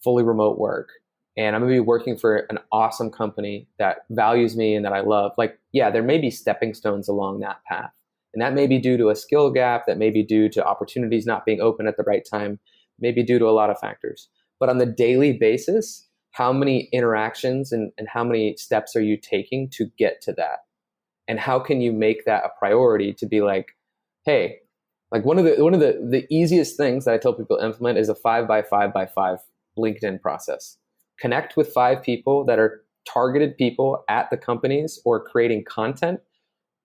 fully remote work, and I'm going to be working for an awesome company that values me and that I love, like, yeah, there may be stepping stones along that path. And that may be due to a skill gap, that may be due to opportunities not being open at the right time, maybe due to a lot of factors. But on the daily basis, how many interactions and how many steps are you taking to get to that? And how can you make that a priority to be like, hey, like one of the easiest things that I tell people to implement is a 5x5x5 LinkedIn process. Connect with 5 people that are targeted people at the companies or creating content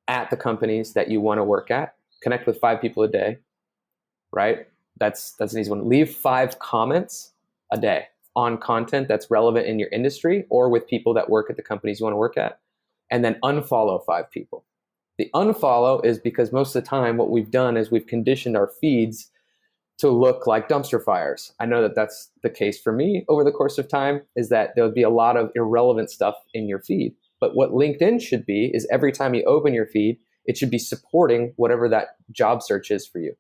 at the companies that you want to work at. Connect with 5 people a day, right? That's an easy one. Leave 5 comments a day on content that's relevant in your industry or with people that work at the companies you want to work at. And then unfollow 5 people. The unfollow is because most of the time what we've done is we've conditioned our feeds to look like dumpster fires. I know that that's the case for me over the course of time, is that there'll be a lot of irrelevant stuff in your feed. But what LinkedIn should be is every time you open your feed, it should be supporting whatever that job search is for you.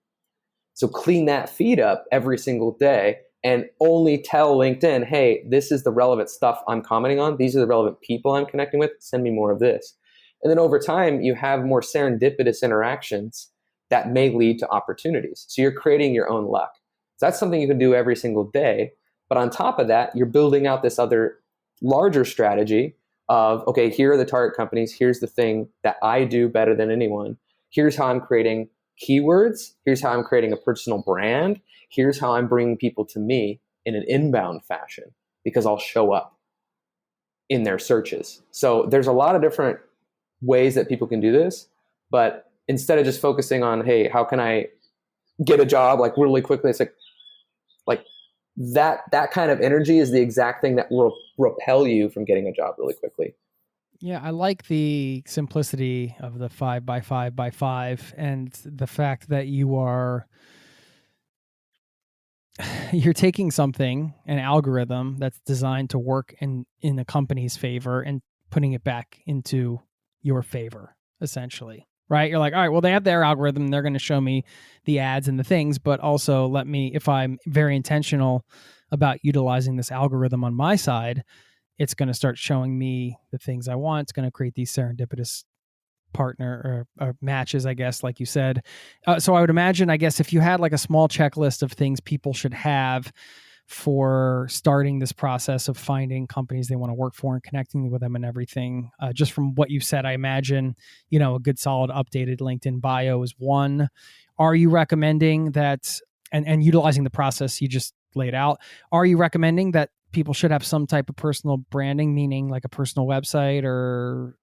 So clean that feed up every single day and only tell LinkedIn, hey, this is the relevant stuff I'm commenting on. These are the relevant people I'm connecting with. Send me more of this. And then over time, you have more serendipitous interactions that may lead to opportunities. So you're creating your own luck. So that's something you can do every single day. But on top of that, you're building out this other larger strategy of, okay, here are the target companies. Here's the thing that I do better than anyone. Here's how I'm creating keywords. Here's how I'm creating a personal brand. Here's how I'm bringing people to me in an inbound fashion, because I'll show up in their searches. So there's a lot of different ways that people can do this, but instead of just focusing on, hey, how can I get a job like really quickly, it's like that kind of energy is the exact thing that will repel you from getting a job really quickly. Yeah, I like the simplicity of the 5x5x5 and the fact that you're taking something, an algorithm that's designed to work in the company's favor, and putting it back into your favor, essentially. Right? You're like, all right, well, they have their algorithm. They're going to show me the ads and the things, but also let me, if I'm very intentional about utilizing this algorithm on my side, it's going to start showing me the things I want. It's going to create these serendipitous partner or matches, I guess, like you said. So I would imagine, I guess, if you had like a small checklist of things people should have for starting this process of finding companies they want to work for and connecting with them and everything, just from what you said, I imagine, a good solid updated LinkedIn bio is one. Are you recommending that, and utilizing the process you just laid out, are you recommending that people should have some type of personal branding, meaning like a personal website or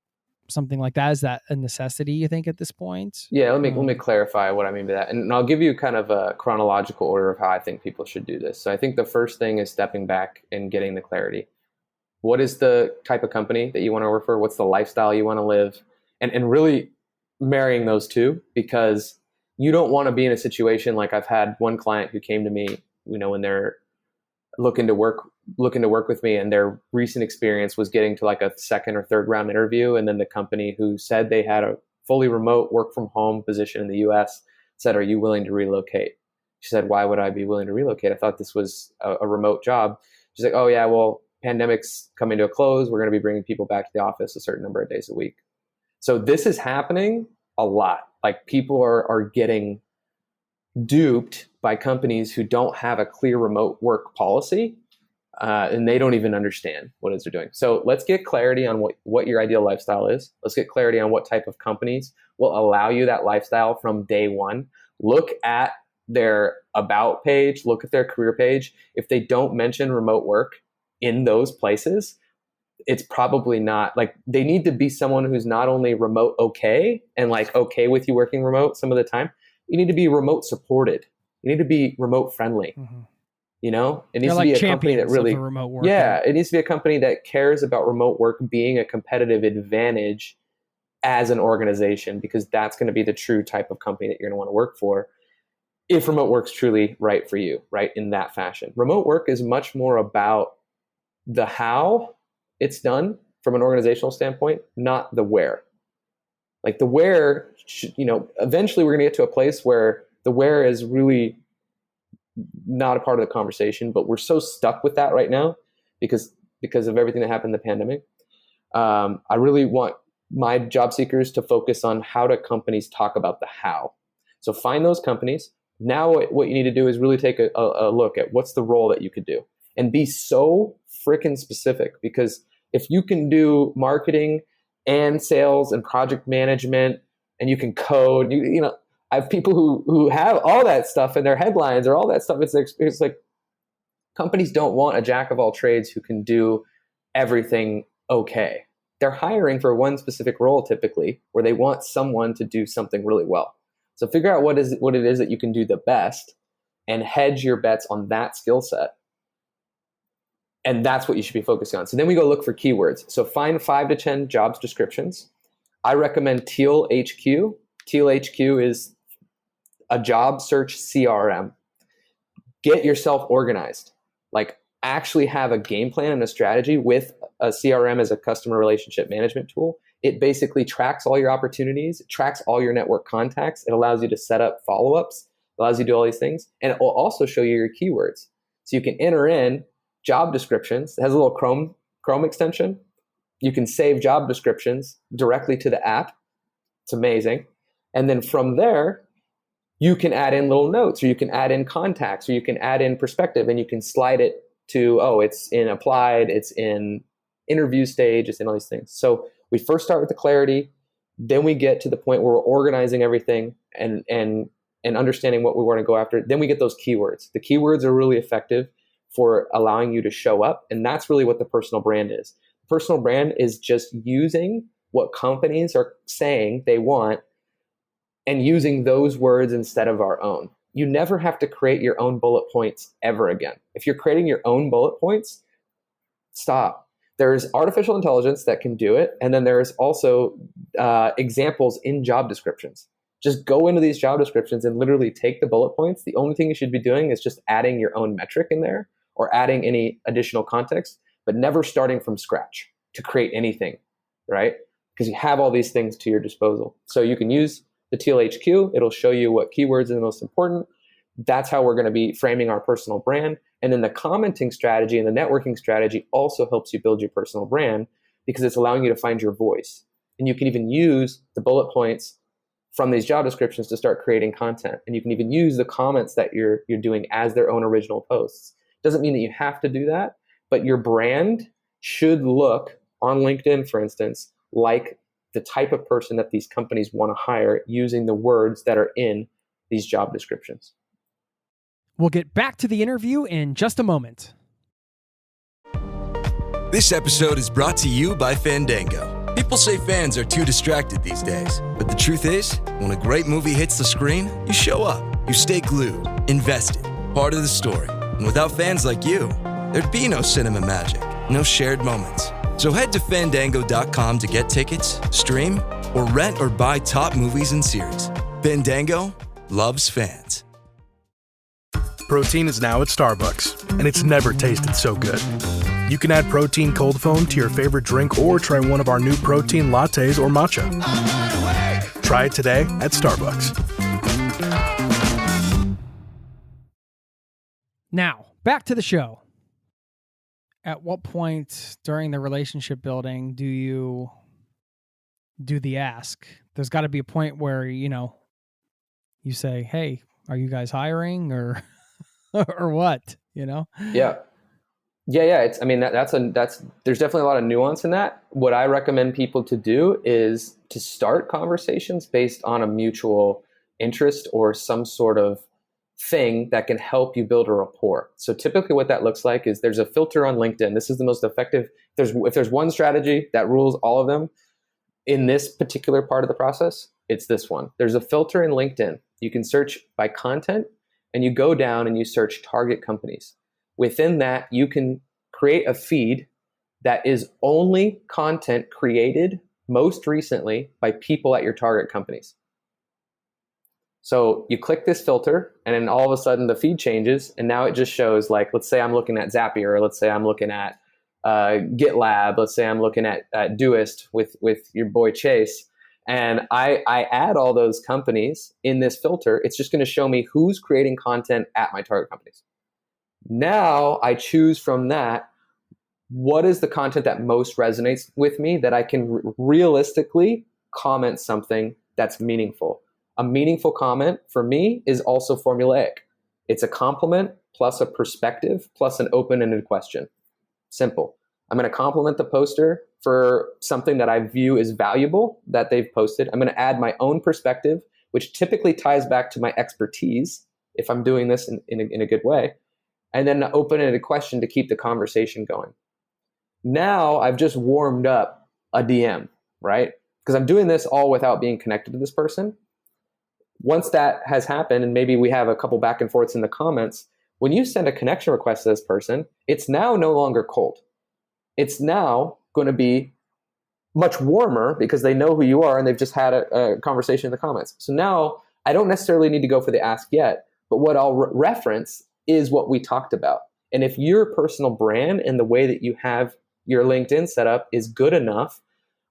something like that? Is that a necessity, you think, at this point? Yeah, let me clarify what I mean by that. And I'll give you kind of a chronological order of how I think people should do this. So I think the first thing is stepping back and getting the clarity. What is the type of company that you want to work for? What's the lifestyle you want to live? And really marrying those two, because you don't want to be in a situation like I've had one client who came to me, when they're looking to work with me, and their recent experience was getting to like a second or third round interview, and then the company who said they had a fully remote work from home position in the US said, "Are you willing to relocate?" She said, "Why would I be willing to relocate? I thought this was a remote job." She's like, "Oh yeah, well, pandemic's coming to a close. We're going to be bringing people back to the office a certain number of days a week." So this is happening a lot. Like people are getting duped by companies who don't have a clear remote work policy, and they don't even understand what it is they're doing. So let's get clarity on what your ideal lifestyle is. Let's get clarity on what type of companies will allow you that lifestyle from day one. Look at their about page, look at their career page. If they don't mention remote work in those places, it's probably not, like, they need to be someone who's not only remote okay and like okay with you working remote some of the time. You need to be remote supported. You need to be remote friendly. Mm-hmm. You know, it needs to be a company that really, remote work. Yeah, it needs to be a company that cares about remote work being a competitive advantage as an organization, because that's going to be the true type of company that you're going to want to work for if remote work's truly right for you, right? In that fashion. Remote work is much more about the how it's done from an organizational standpoint, not the where. Like the where, eventually we're going to get to a place where the where is really not a part of the conversation, but we're so stuck with that right now because of everything that happened in the pandemic. I really want my job seekers to focus on how do companies talk about the how. So find those companies. Now what you need to do is really take a look at what's the role that you could do and be so freaking specific, because if you can do marketing and sales and project management and you can code, I have people who have all that stuff in their headlines or all that stuff. It's like companies don't want a jack of all trades who can do everything okay. They're hiring for one specific role typically, where they want someone to do something really well. So figure out what it is that you can do the best and hedge your bets on that skill set. And that's what you should be focusing on. So then we go look for keywords. So find 5 to 10 jobs descriptions. I recommend Teal HQ. Teal HQ is a job search CRM. Get yourself organized. Like actually have a game plan and a strategy with a CRM as a customer relationship management tool. It basically tracks all your opportunities, it tracks all your network contacts. It allows you to set up follow-ups, allows you to do all these things. And it will also show you your keywords. So you can enter in job descriptions. It has a little Chrome extension. You can save job descriptions directly to the app. It's amazing. And then from there, you can add in little notes, or you can add in contacts, or you can add in perspective, and you can slide it to, it's in applied, it's in interview stage, it's in all these things. So we first start with the clarity, then we get to the point where we're organizing everything and understanding what we want to go after. Then we get those keywords. The keywords are really effective for allowing you to show up. And that's really what the personal brand is. Personal brand is just using what companies are saying they want and using those words instead of our own. You never have to create your own bullet points ever again. If you're creating your own bullet points, stop. There's artificial intelligence that can do it. And then there's also examples in job descriptions. Just go into these job descriptions and literally take the bullet points. The only thing you should be doing is just adding your own metric in there or adding any additional context, but never starting from scratch to create anything, right? Because you have all these things to your disposal. So you can use the Teal HQ. It'll show you what keywords are the most important. That's how we're going to be framing our personal brand. And then the commenting strategy and the networking strategy also helps you build your personal brand, because it's allowing you to find your voice. And you can even use the bullet points from these job descriptions to start creating content. And you can even use the comments that you're doing as their own original posts. Doesn't mean that you have to do that, but your brand should look on LinkedIn, for instance, like the type of person that these companies want to hire using the words that are in these job descriptions. We'll get back to the interview in just a moment. This episode is brought to you by Fandango. People say fans are too distracted these days, but the truth is, when a great movie hits the screen, you show up, you stay glued, invested, part of the story. And without fans like you, there'd be no cinema magic, no shared moments. So head to Fandango.com to get tickets, stream, or rent or buy top movies and series. Fandango loves fans. Protein is now at Starbucks, and it's never tasted so good. You can add protein cold foam to your favorite drink or try one of our new protein lattes or matcha. Try it today at Starbucks. Now, back to the show. At what point during the relationship building do you do the ask? There's got to be a point where, you say, hey, are you guys hiring or or what, Yeah. It's, there's definitely a lot of nuance in that. What I recommend people to do is to start conversations based on a mutual interest or some sort of thing that can help you build a rapport. So typically what that looks like is there's a filter on LinkedIn. This is the most effective. If there's one strategy that rules all of them in this particular part of the process, it's this one. There's a filter in LinkedIn. You can search by content and you go down and you search target companies. Within that, you can create a feed that is only content created most recently by people at your target companies. So you click this filter and then all of a sudden the feed changes and now it just shows, like, let's say I'm looking at Zapier, or let's say I'm looking at GitLab, let's say I'm looking at Doist with your boy Chase, and I add all those companies in this filter. It's just going to show me who's creating content at my target companies. Now I choose from that, what is the content that most resonates with me that I can realistically comment something that's meaningful. A meaningful comment for me is also formulaic. It's a compliment plus a perspective plus an open-ended question. Simple. I'm going to compliment the poster for something that I view as valuable that they've posted. I'm going to add my own perspective, which typically ties back to my expertise if I'm doing this in a good way. And then an open-ended question to keep the conversation going. Now I've just warmed up a DM, right? Because I'm doing this all without being connected to this person. Once that has happened, and maybe we have a couple back and forths in the comments, when you send a connection request to this person, it's now no longer cold. It's now going to be much warmer because they know who you are and they've just had a conversation in the comments. So now I don't necessarily need to go for the ask yet, but what I'll reference is what we talked about. And if your personal brand and the way that you have your LinkedIn set up is good enough,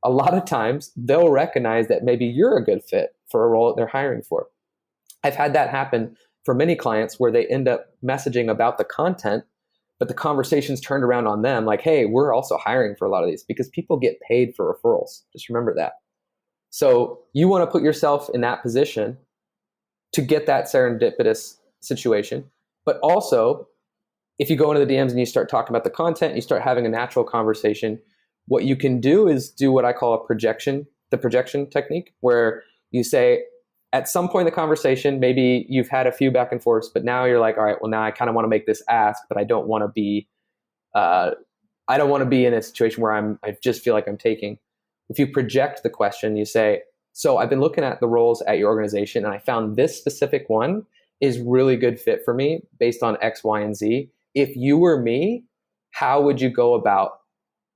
a lot of times they'll recognize that maybe you're a good fit for a role that they're hiring for. I've had that happen for many clients where they end up messaging about the content, but the conversation's turned around on them like, hey, we're also hiring for a lot of these, because people get paid for referrals. Just remember that. So you want to put yourself in that position to get that serendipitous situation. But also, if you go into the DMs and you start talking about the content, you start having a natural conversation, what you can do is do what I call the projection technique, where you say, at some point in the conversation, maybe you've had a few back and forths, but now you're like, all right, well, now I kind of want to make this ask, but I don't want to be in a situation where I just feel like I'm taking. If you project the question, you say, so I've been looking at the roles at your organization and I found this specific one is really good fit for me based on X, Y, and Z. If you were me, how would you go about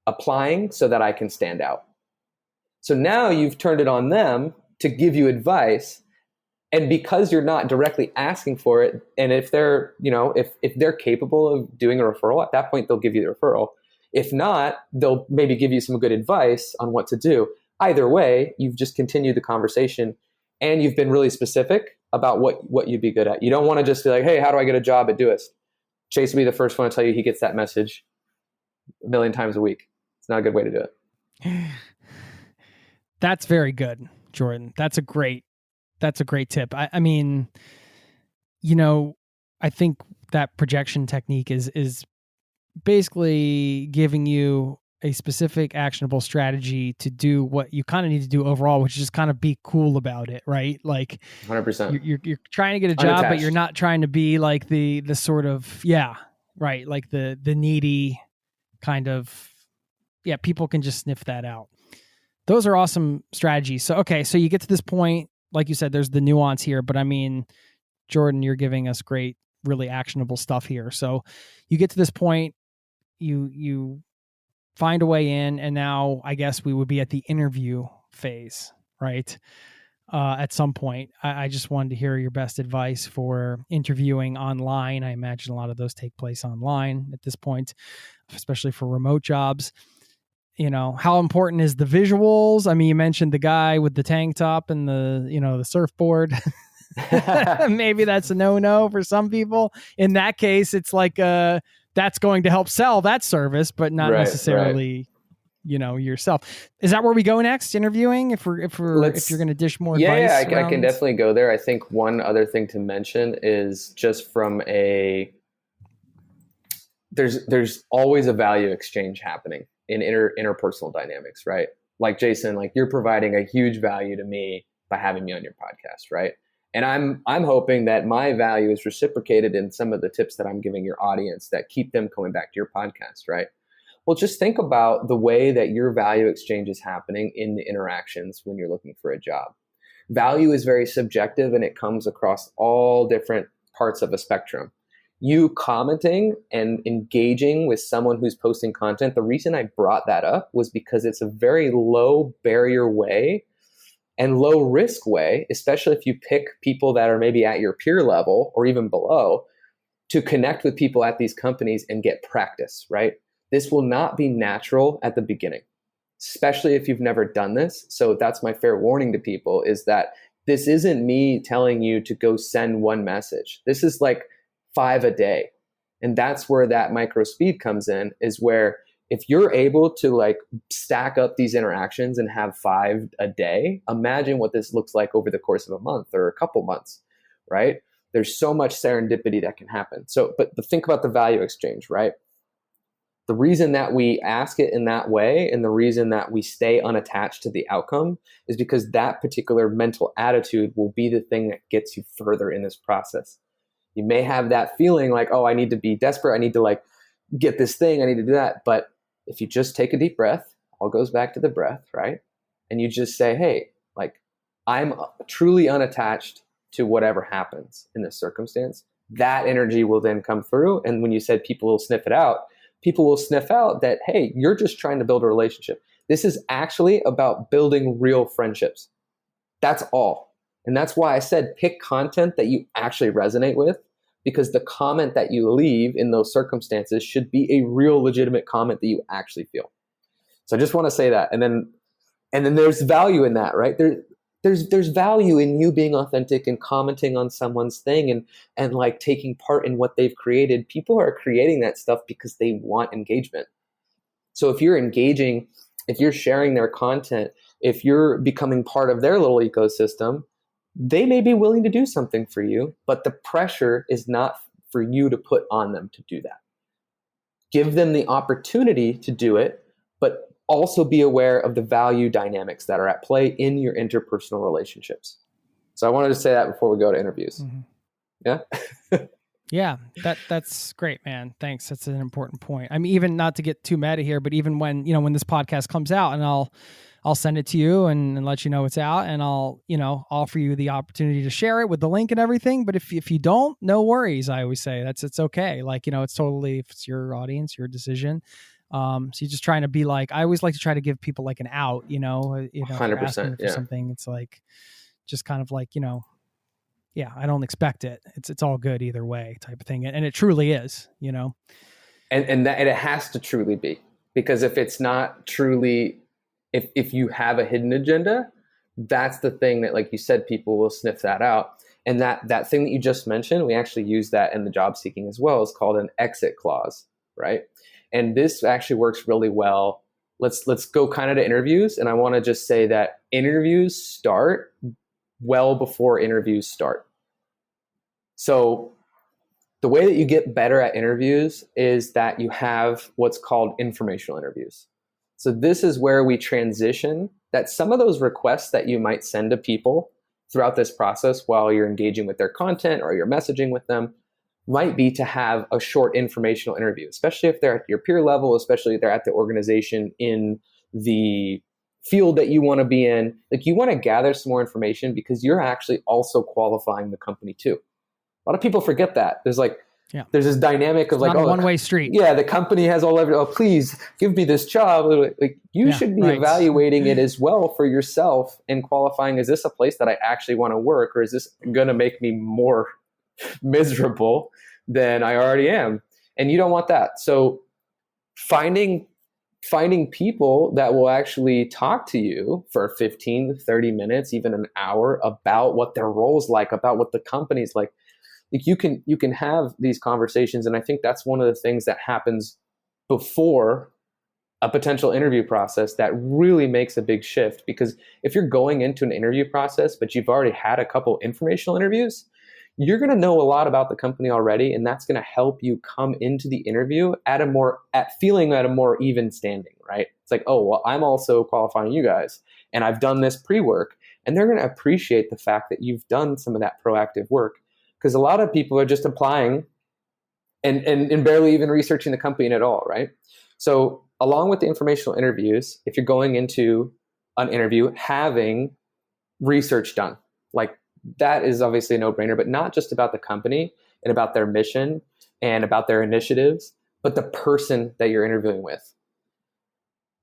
applying so that I can stand out? So now you've turned it on them to give you advice. And because you're not directly asking for it, and if they're, if they're capable of doing a referral, at that point, they'll give you the referral. If not, they'll maybe give you some good advice on what to do. Either way, you've just continued the conversation and you've been really specific about what you'd be good at. You don't want to just be like, hey, how do I get a job at Doist? Chase will be the first one to tell you he gets that message a million times a week. It's not a good way to do it. That's very good, Jordan. That's a great tip. I mean, I think that projection technique is basically giving you a specific actionable strategy to do what you kind of need to do overall, which is just kind of be cool about it, right? Like 100%. You're trying to get a job, Unattached. but you're not trying to be like the sort of, right. Like the needy kind of, people can just sniff that out. Those are awesome strategies. So, okay. So you get to this point, like you said, there's the nuance here, but I mean, Jordan, you're giving us great, really actionable stuff here. So you get to this point, you find a way in, and now I guess we would be at the interview phase, right? at some point. I just wanted to hear your best advice for interviewing online. I imagine a lot of those take place online at this point, especially for remote jobs. How important is the visuals? I mean, you mentioned the guy with the tank top and the surfboard. Maybe that's a no for some people. In that case, it's like that's going to help sell that service, but not necessarily yourself. Is that where we go next? Interviewing, if you're going to dish more advice? Yeah, I can definitely go there. I think one other thing to mention is just from there's always a value exchange happening in interpersonal dynamics, right? Like Jason, like you're providing a huge value to me by having me on your podcast, right? And I'm hoping that my value is reciprocated in some of the tips that I'm giving your audience that keep them coming back to your podcast, right? Well, just think about the way that your value exchange is happening in the interactions when you're looking for a job. Value is very subjective and it comes across all different parts of a spectrum. You commenting and engaging with someone who's posting content, the reason I brought that up was because it's a very low barrier way and low risk way, especially if you pick people that are maybe at your peer level or even below, to connect with people at these companies and get practice, right? This will not be natural at the beginning, especially if you've never done this. So that's my fair warning to people, is that this isn't me telling you to go send one message. This is like 5 a day. And that's where that micro speed comes in, is where if you're able to like stack up these interactions and have 5 a day, imagine what this looks like over the course of a month or a couple months, right? There's so much serendipity that can happen. So, but think about the value exchange, right? The reason that we ask it in that way and the reason that we stay unattached to the outcome is because that particular mental attitude will be the thing that gets you further in this process. You may have that feeling like, oh, I need to be desperate. I need to like get this thing. I need to do that. But if you just take a deep breath, all goes back to the breath, right? And you just say, hey, like I'm truly unattached to whatever happens in this circumstance. That energy will then come through. And when you said people will sniff it out, people will sniff out that, hey, you're just trying to build a relationship. This is actually about building real friendships. That's all. And that's why I said pick content that you actually resonate with, because the comment that you leave in those circumstances should be a real legitimate comment that you actually feel. So I just want to say that. And then there's value in that, right? There's value in you being authentic and commenting on someone's thing and like taking part in what they've created. People are creating that stuff because they want engagement. So if you're engaging, if you're sharing their content, if you're becoming part of their little ecosystem, they may be willing to do something for you, but the pressure is not for you to put on them to do that. Give them the opportunity to do it, but also be aware of the value dynamics that are at play in your interpersonal relationships. So I wanted to say that before we go to interviews. Mm-hmm. Yeah. Yeah, that's great, man. Thanks. That's an important point. I mean, even not to get too meta here, but even when this podcast comes out, and I'll send it to you and let you know it's out, and I'll offer you the opportunity to share it with the link and everything. But if you don't, no worries. I always say it's okay. Like, it's totally, if it's your audience, your decision. So you're just trying to be like, I always like to try to give people like an out, 100%, for something. It's like, just kind of like, yeah, I don't expect it. It's all good either way type of thing. And it truly is, And it has to truly be, because if it's not truly, if you have a hidden agenda, that's the thing that, like you said, people will sniff that out. And that thing that you just mentioned, we actually use that in the job seeking as well. It's called an exit clause, right? And this actually works really well. Let's go kind of to interviews. And I want to just say that interviews start well before interviews start. So the way that you get better at interviews is that you have what's called informational interviews. So this is where we transition that some of those requests that you might send to people throughout this process while you're engaging with their content or you're messaging with them might be to have a short informational interview, especially if they're at your peer level, especially if they're at the organization in the field that you want to be in. Like, you want to gather some more information because you're actually also qualifying the company too. A lot of people forget that. There's like, Yeah. There's this dynamic of it's like, not a one-way street. Yeah, the company has all oh, please give me this job. Like you should be evaluating it as well for yourself and qualifying, is this a place that I actually want to work, or is this going to make me more miserable than I already am? And you don't want that. So finding people that will actually talk to you for 15, 30 minutes, even an hour, about what their role's like, about what the company's like you can have these conversations. And I think that's one of the things that happens before a potential interview process that really makes a big shift. Because if you're going into an interview process, but you've already had a couple informational interviews, you're going to know a lot about the company already. And that's going to help you come into the interview feeling at a more even standing, right? It's like, oh, well, I'm also qualifying you guys, and I've done this pre-work. And they're going to appreciate the fact that you've done some of that proactive work. Because a lot of people are just applying and barely even researching the company at all, right? So along with the informational interviews, if you're going into an interview, having research done, like that is obviously a no-brainer, but not just about the company and about their mission and about their initiatives, but the person that you're interviewing with.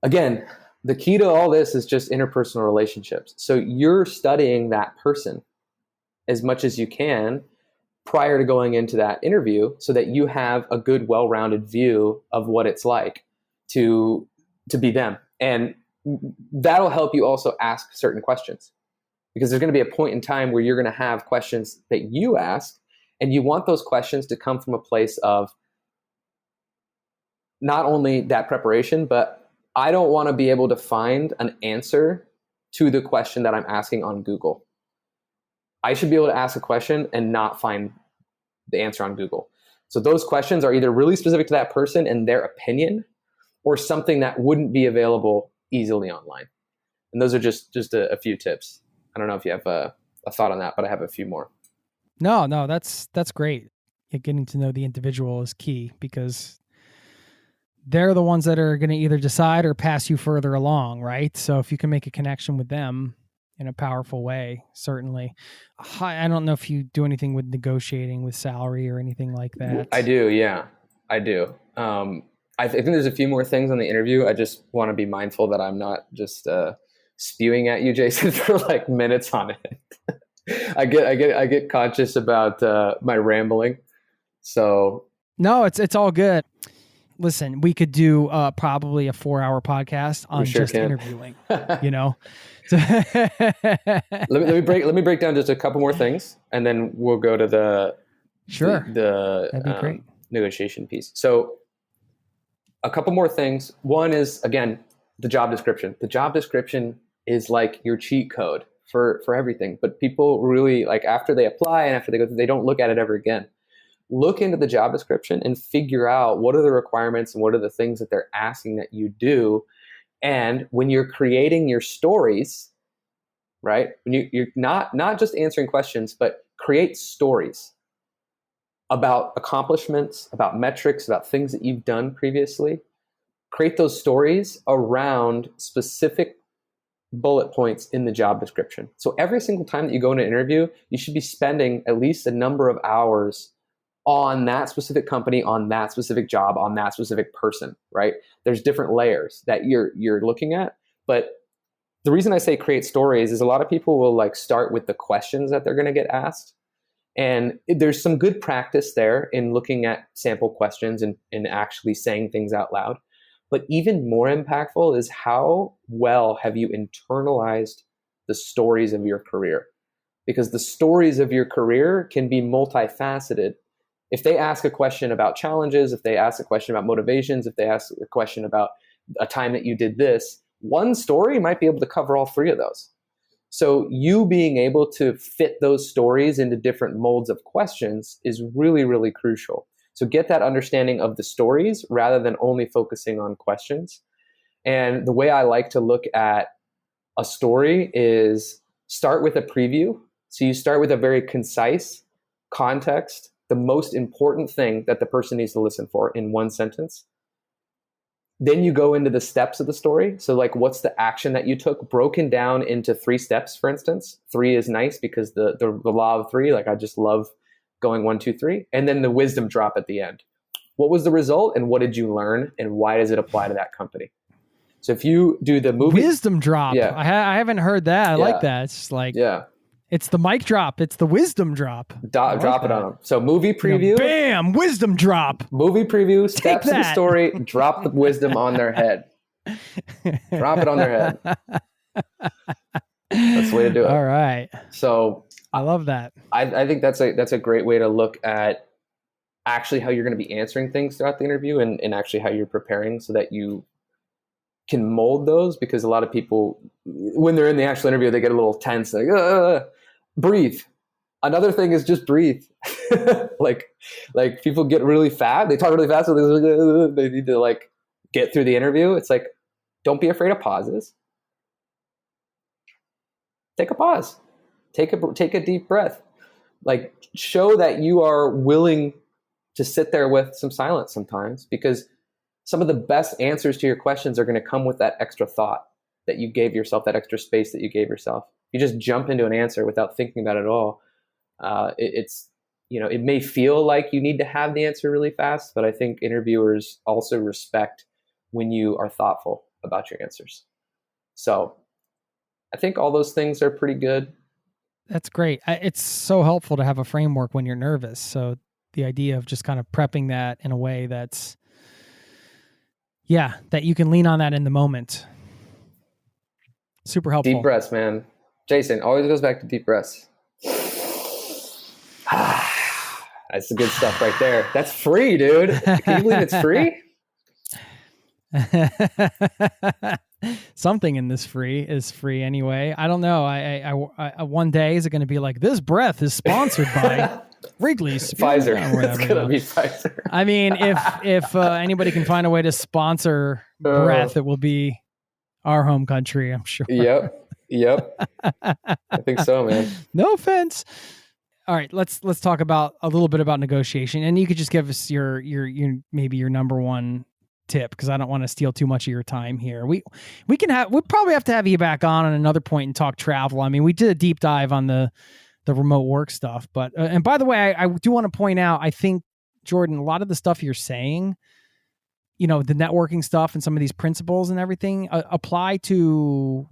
Again, the key to all this is just interpersonal relationships. So you're studying that person as much as you can prior to going into that interview, so that you have a good, well-rounded view of what it's like to be them. And that'll help you also ask certain questions, because there's going to be a point in time where you're going to have questions that you ask, and you want those questions to come from a place of not only that preparation, but I don't want to be able to find an answer to the question that I'm asking on Google. I should be able to ask a question and not find the answer on Google. So those questions are either really specific to that person and their opinion, or something that wouldn't be available easily online. And those are just a few tips. I don't know if you have a thought on that, but I have a few more. No, that's great. Getting to know the individual is key, because they're the ones that are going to either decide or pass you further along, right? So if you can make a connection with them in a powerful way, certainly. I don't know if you do anything with negotiating with salary or anything like that. I do, yeah, I do. I think there's a few more things on the interview. I just want to be mindful that I'm not just spewing at you, Jason, for like minutes on it. I get conscious about my rambling. So no, it's all good. Listen, we could do probably a 4-hour podcast on interviewing, you know? let me break down just a couple more things, and then we'll go to the that'd be great. Negotiation piece. So a couple more things. One is, again, the job description. The job description is like your cheat code for everything, but people really, like, after they apply and after they go through, they don't look at it ever again. Look into the job description and figure out what are the requirements and what are the things that they're asking that you do. And when you're creating your stories, right? When you're not just answering questions, but create stories about accomplishments, about metrics, about things that you've done previously. Create those stories around specific bullet points in the job description. So every single time that you go into an interview, you should be spending at least a number of hours on that specific company, on that specific job, on that specific person, right? There's different layers that you're looking at. But the reason I say create stories is a lot of people will like start with the questions that they're going to get asked. And there's some good practice there in looking at sample questions and actually saying things out loud. But even more impactful is how well have you internalized the stories of your career? Because the stories of your career can be multifaceted. If they ask a question about challenges, if they ask a question about motivations, if they ask a question about a time that you did this, one story might be able to cover all three of those. So you being able to fit those stories into different molds of questions is really, really crucial. So get that understanding of the stories rather than only focusing on questions. And the way I like to look at a story is start with a preview. So you start with a very concise context, the most important thing that the person needs to listen for in one sentence. Then you go into the steps of the story. So like, what's the action that you took broken down into 3 steps, for instance? 3 is nice because the law of 3, like I just love going 1, 2, 3, and then the wisdom drop at the end. What was the result and what did you learn and why does it apply to that company? So if you do the movie wisdom drop, yeah, I haven't heard that. I like that. It's like, it's the mic drop. It's the wisdom drop. Drop it on them. So movie preview, bam, wisdom drop. Movie preview, steps in the story, drop the wisdom on their head. Drop it on their head. That's the way to do it. All right. So I love that. I think that's a great way to look at actually how you're going to be answering things throughout the interview and actually how you're preparing so that you can mold those, because a lot of people, when they're in the actual interview, they get a little tense. Like, breathe. Another thing is just breathe. like people get really fast. They talk really fast. So they need to like get through the interview. It's like, don't be afraid of pauses. Take a pause. Take a deep breath. Like, show that you are willing to sit there with some silence sometimes, because some of the best answers to your questions are going to come with that extra thought that you gave yourself, that extra space that you gave yourself. You just jump into an answer without thinking about it at all. It may feel like you need to have the answer really fast, but I think interviewers also respect when you are thoughtful about your answers. So I think all those things are pretty good. That's great. It's so helpful to have a framework when you're nervous. So the idea of just kind of prepping that in a way that's, that you can lean on that in the moment. Super helpful. Deep breaths, man. Jason, always goes back to deep breaths. That's the good stuff right there. That's free, dude. Can you believe it's free? Something in this is free anyway. I don't know. I one day, is it going to be like, this breath is sponsored by Wrigley's? Pfizer. Whatever, it's going to be Pfizer. I mean, if anybody can find a way to sponsor breath, it will be our home country, I'm sure. Yep. I think so, man. No offense. All right, let's talk about a little bit about negotiation, and you could just give us your maybe your number one tip, because I don't want to steal too much of your time here. We'll probably have to have you back on another point and talk travel. I mean, we did a deep dive on the remote work stuff, but and by the way, I do want to point out, I think, Jordan, a lot of the stuff you're saying, the networking stuff and some of these principles and everything apply to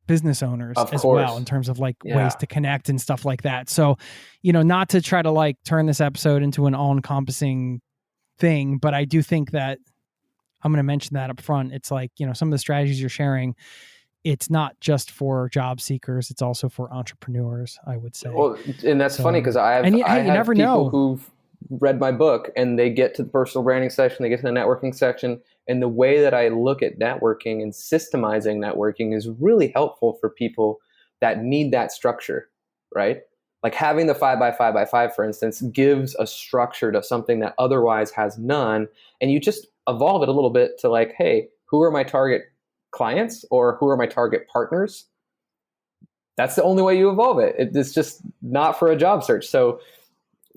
business owners as well, in terms of like ways to connect and stuff like that. So, not to try to like turn this episode into an all-encompassing thing, but I do think that I'm going to mention that up front. It's like, some of the strategies you're sharing, it's not just for job seekers, it's also for entrepreneurs, I would say. Well, and that's funny, because I have people who've read my book and they get to the personal branding section, they get to the networking section, and the way that I look at networking and systemizing networking is really helpful for people that need that structure, right? Like having the 5x5x5, for instance, gives a structure to something that otherwise has none. And you just evolve it a little bit to like, hey, who are my target clients or who are my target partners? That's the only way you evolve it. It's just not for a job search. So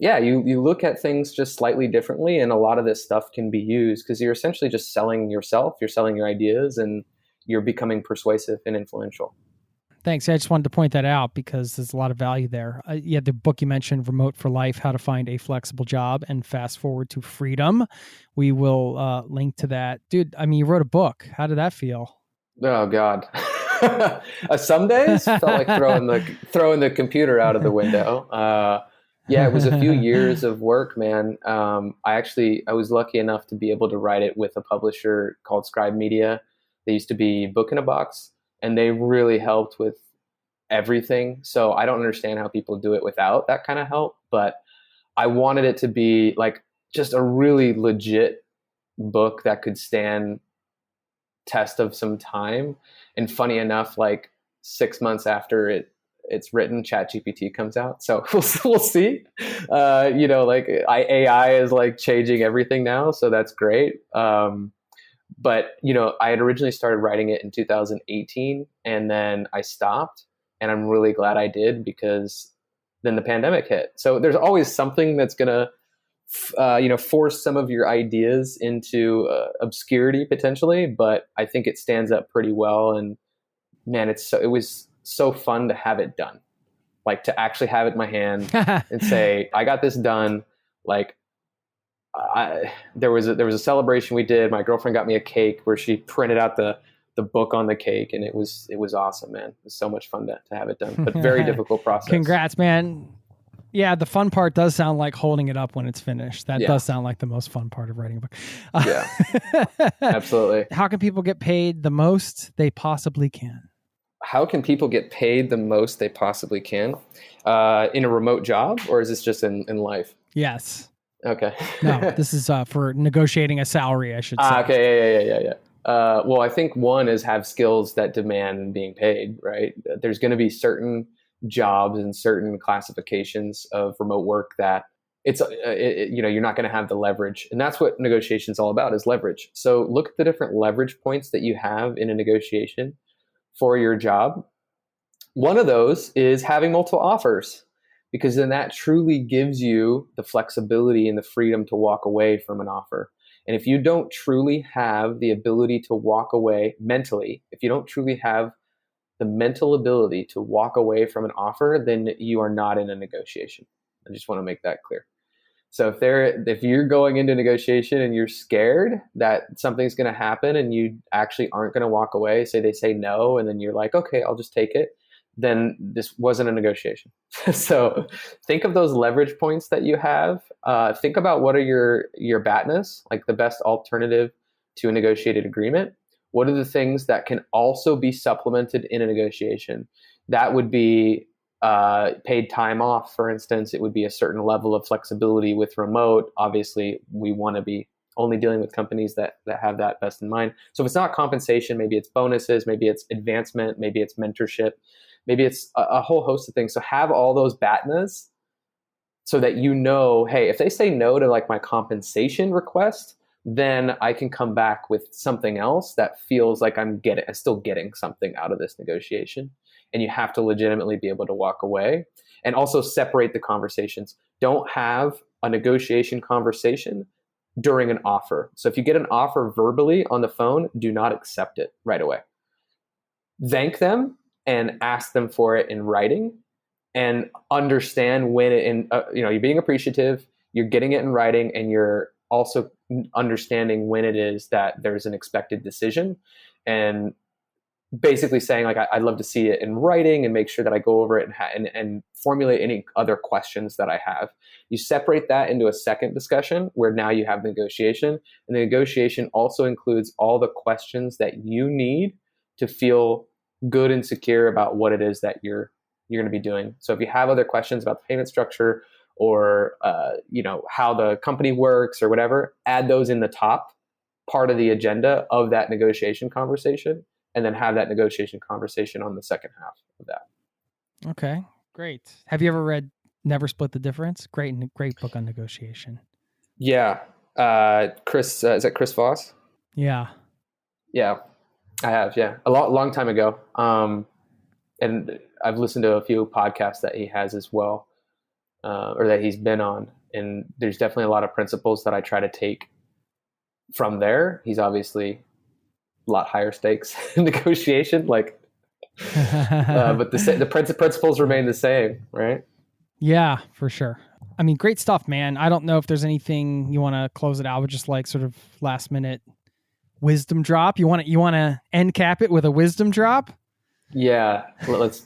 you look at things just slightly differently, and a lot of this stuff can be used because you're essentially just selling yourself, you're selling your ideas, and you're becoming persuasive and influential. Thanks. I just wanted to point that out because there's a lot of value there. The book you mentioned, Remote for Life, How to Find a Flexible Job and Fast Forward to Freedom. We will link to that. Dude, I mean, you wrote a book. How did that feel? Oh, God. Some days felt like throwing the computer out of the window. It was a few years of work, man. I was lucky enough to be able to write it with a publisher called Scribe Media. They used to be Book in a Box, and they really helped with everything. So I don't understand how people do it without that kind of help, but I wanted it to be like just a really legit book that could stand test of some time. And funny enough, like 6 months after it's written, ChatGPT comes out. So we'll see. AI is like changing everything now. So that's great. But I had originally started writing it in 2018 and then I stopped, and I'm really glad I did, because then the pandemic hit. So there's always something that's going to, force some of your ideas into obscurity potentially, but I think it stands up pretty well. And man, it was so fun to have it done. like to actually have it in my hand and say, I got this done. Like there was a celebration we did. My girlfriend got me a cake where she printed out the book on the cake, and it was awesome, man. It was so much fun to have it done, but very difficult process. Congrats, man. Yeah, the fun part does sound like holding it up when it's finished. That does sound like the most fun part of writing a book. Yeah, absolutely. How can people get paid the most they possibly can? How can people get paid the most they possibly can in a remote job, or is this just in life? Yes. Okay. No, this is for negotiating a salary, I should say. Okay. Yeah. Well, I think one is have skills that demand being paid, right? There's going to be certain jobs and certain classifications of remote work that you're not going to have the leverage. And that's what negotiation is all about, is leverage. So look at the different leverage points that you have in a negotiation for your job. One of those is having multiple offers, because then that truly gives you the flexibility and the freedom to walk away from an offer. And if you don't truly have the ability to walk away mentally, if you don't truly have the mental ability to walk away from an offer, then you are not in a negotiation. I just want to make that clear. So if you're going into negotiation and you're scared that something's going to happen and you actually aren't going to walk away, say they say no, and then you're like, okay, I'll just take it, then this wasn't a negotiation. So think of those leverage points that you have. Think about what are your BATNAs, like the best alternative to a negotiated agreement. What are the things that can also be supplemented in a negotiation? That would be paid time off, for instance. It would be a certain level of flexibility with remote. Obviously, we want to be only dealing with companies that have that best in mind. So if it's not compensation, maybe it's bonuses, maybe it's advancement, maybe it's mentorship, maybe it's a whole host of things. So have all those BATNAs so that hey, if they say no to like my compensation request, then I can come back with something else that feels like I'm still getting something out of this negotiation. And you have to legitimately be able to walk away, and also separate the conversations. Don't have a negotiation conversation during an offer. So if you get an offer verbally on the phone, do not accept it right away. Thank them and ask them for it in writing, and understand when you're being appreciative, you're getting it in writing, and you're also understanding when it is that there's an expected decision, and basically saying like, I'd love to see it in writing and make sure that I go over it and formulate any other questions that I have. You separate that into a second discussion where now you have the negotiation, and the negotiation also includes all the questions that you need to feel good and secure about what it is that you're going to be doing. So if you have other questions about the payment structure or how the company works or whatever, add those in the top part of the agenda of that negotiation conversation, and then have that negotiation conversation on the second half of that. Okay, great. Have you ever read Never Split the Difference? Great book on negotiation. Yeah. Chris, is that Chris Voss? Yeah. Yeah, I have. Yeah. A long time ago. And I've listened to a few podcasts that he has as well, or that he's been on. And there's definitely a lot of principles that I try to take from there. He's obviously a lot higher stakes in negotiation, but the principles remain the same, right? Yeah, for sure. I mean, great stuff, man. I don't know if there's anything you want to close it out with, just like sort of last minute wisdom drop. You want to end cap it with a wisdom drop? Yeah, let's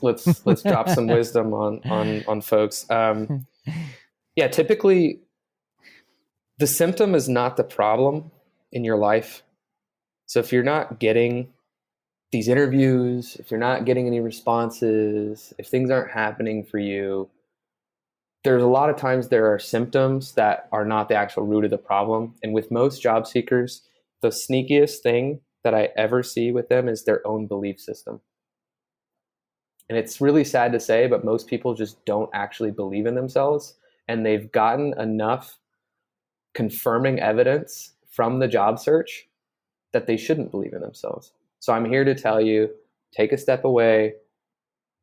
drop some wisdom on folks. Yeah, typically the symptom is not the problem in your life. So if you're not getting these interviews, if you're not getting any responses, if things aren't happening for you, there's a lot of times there are symptoms that are not the actual root of the problem. And with most job seekers, the sneakiest thing that I ever see with them is their own belief system. And it's really sad to say, but most people just don't actually believe in themselves. And they've gotten enough confirming evidence from the job search that they shouldn't believe in themselves. So I'm here to tell you, take a step away,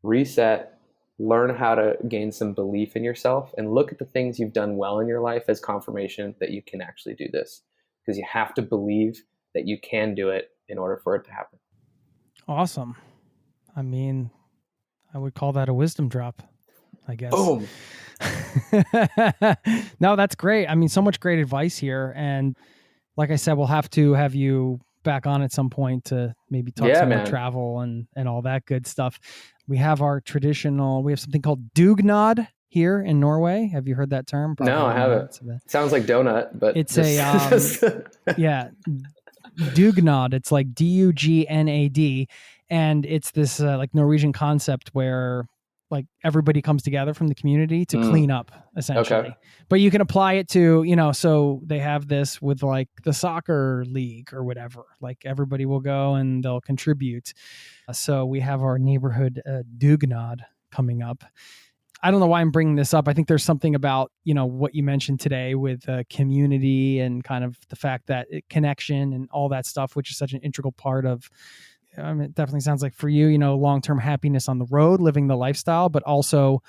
reset, learn how to gain some belief in yourself, and look at the things you've done well in your life as confirmation that you can actually do this. Because you have to believe that you can do it in order for it to happen. Awesome. I mean, I would call that a wisdom drop. I guess. Boom. No, that's great. I mean, so much great advice here. And like I said, we'll have to have you back on at some point to maybe talk some more travel and all that good stuff. We have we have something called dugnad here in Norway. Have you heard that term? Probably no, I haven't. It sounds like donut, but it's dugnad. It's like Dugnad. And it's this like Norwegian concept where like everybody comes together from the community to clean up essentially. Okay. But you can apply it to, so they have this with like the soccer league or whatever, like everybody will go and they'll contribute. So we have our neighborhood dugnad coming up. I don't know why I'm bringing this up. I think there's something about, what you mentioned today with community and kind of the fact that connection and all that stuff, which is such an integral part of, it definitely sounds like for you, long-term happiness on the road, living the lifestyle, but also,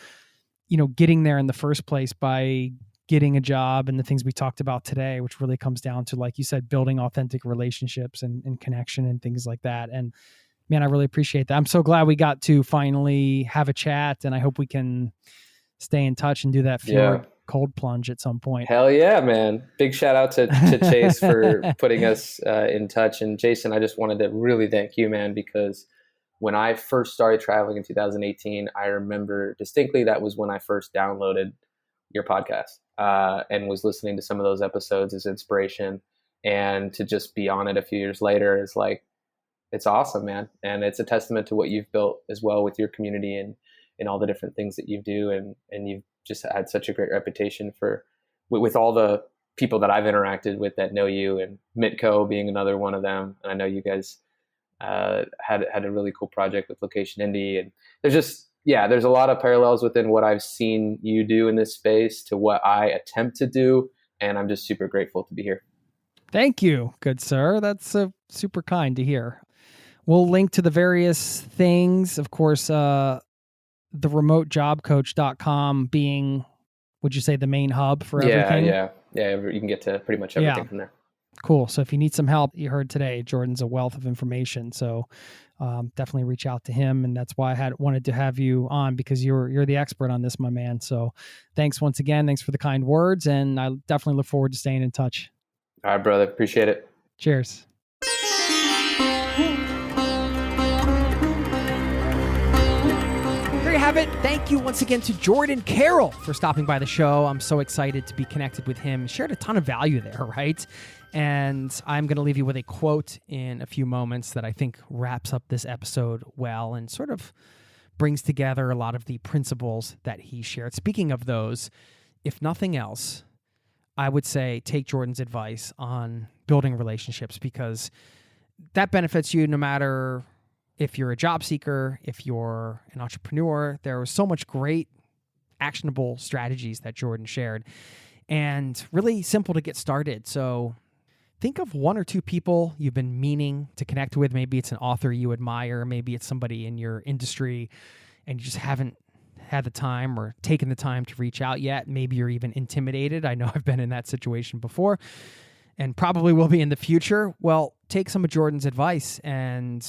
getting there in the first place by getting a job and the things we talked about today, which really comes down to, like you said, building authentic relationships and connection and things like that. And man, I really appreciate that. I'm so glad we got to finally have a chat, and I hope we can stay in touch and do that fjord cold plunge at some point. Hell yeah, man. Big shout out to Chase for putting us in touch. And Jason, I just wanted to really thank you, man, because when I first started traveling in 2018, I remember distinctly that was when I first downloaded your podcast and was listening to some of those episodes as inspiration. And to just be on it a few years later is like, it's awesome, man. And it's a testament to what you've built as well with your community and all the different things that you do. And you've just had such a great reputation with all the people that I've interacted with that know you, and Mitco being another one of them. And I know you guys had a really cool project with Location Indie. And there's a lot of parallels within what I've seen you do in this space to what I attempt to do. And I'm just super grateful to be here. Thank you, good sir. That's super kind to hear. We'll link to the various things, of course, the remotejobcoach.com being, would you say, the main hub for everything? Yeah. You can get to pretty much everything from there. Cool. So if you need some help, you heard today, Jordan's a wealth of information. So definitely reach out to him. And that's why I wanted to have you on, because you're the expert on this, my man. So thanks once again. Thanks for the kind words. And I definitely look forward to staying in touch. All right, brother. Appreciate it. Cheers. There you have it. Thank you once again to Jordan Carroll for stopping by the show. I'm so excited to be connected with him. Shared a ton of value there, right? And I'm going to leave you with a quote in a few moments that I think wraps up this episode well and sort of brings together a lot of the principles that he shared. Speaking of those, if nothing else, I would say take Jordan's advice on building relationships, because that benefits you no matter if you're a job seeker, if you're an entrepreneur. There was so much great actionable strategies that Jordan shared, and really simple to get started. So think of one or two people you've been meaning to connect with. Maybe it's an author you admire. Maybe it's somebody in your industry and you just haven't had the time or taken the time to reach out yet. Maybe you're even intimidated. I know I've been in that situation before and probably will be in the future. Well, take some of Jordan's advice, and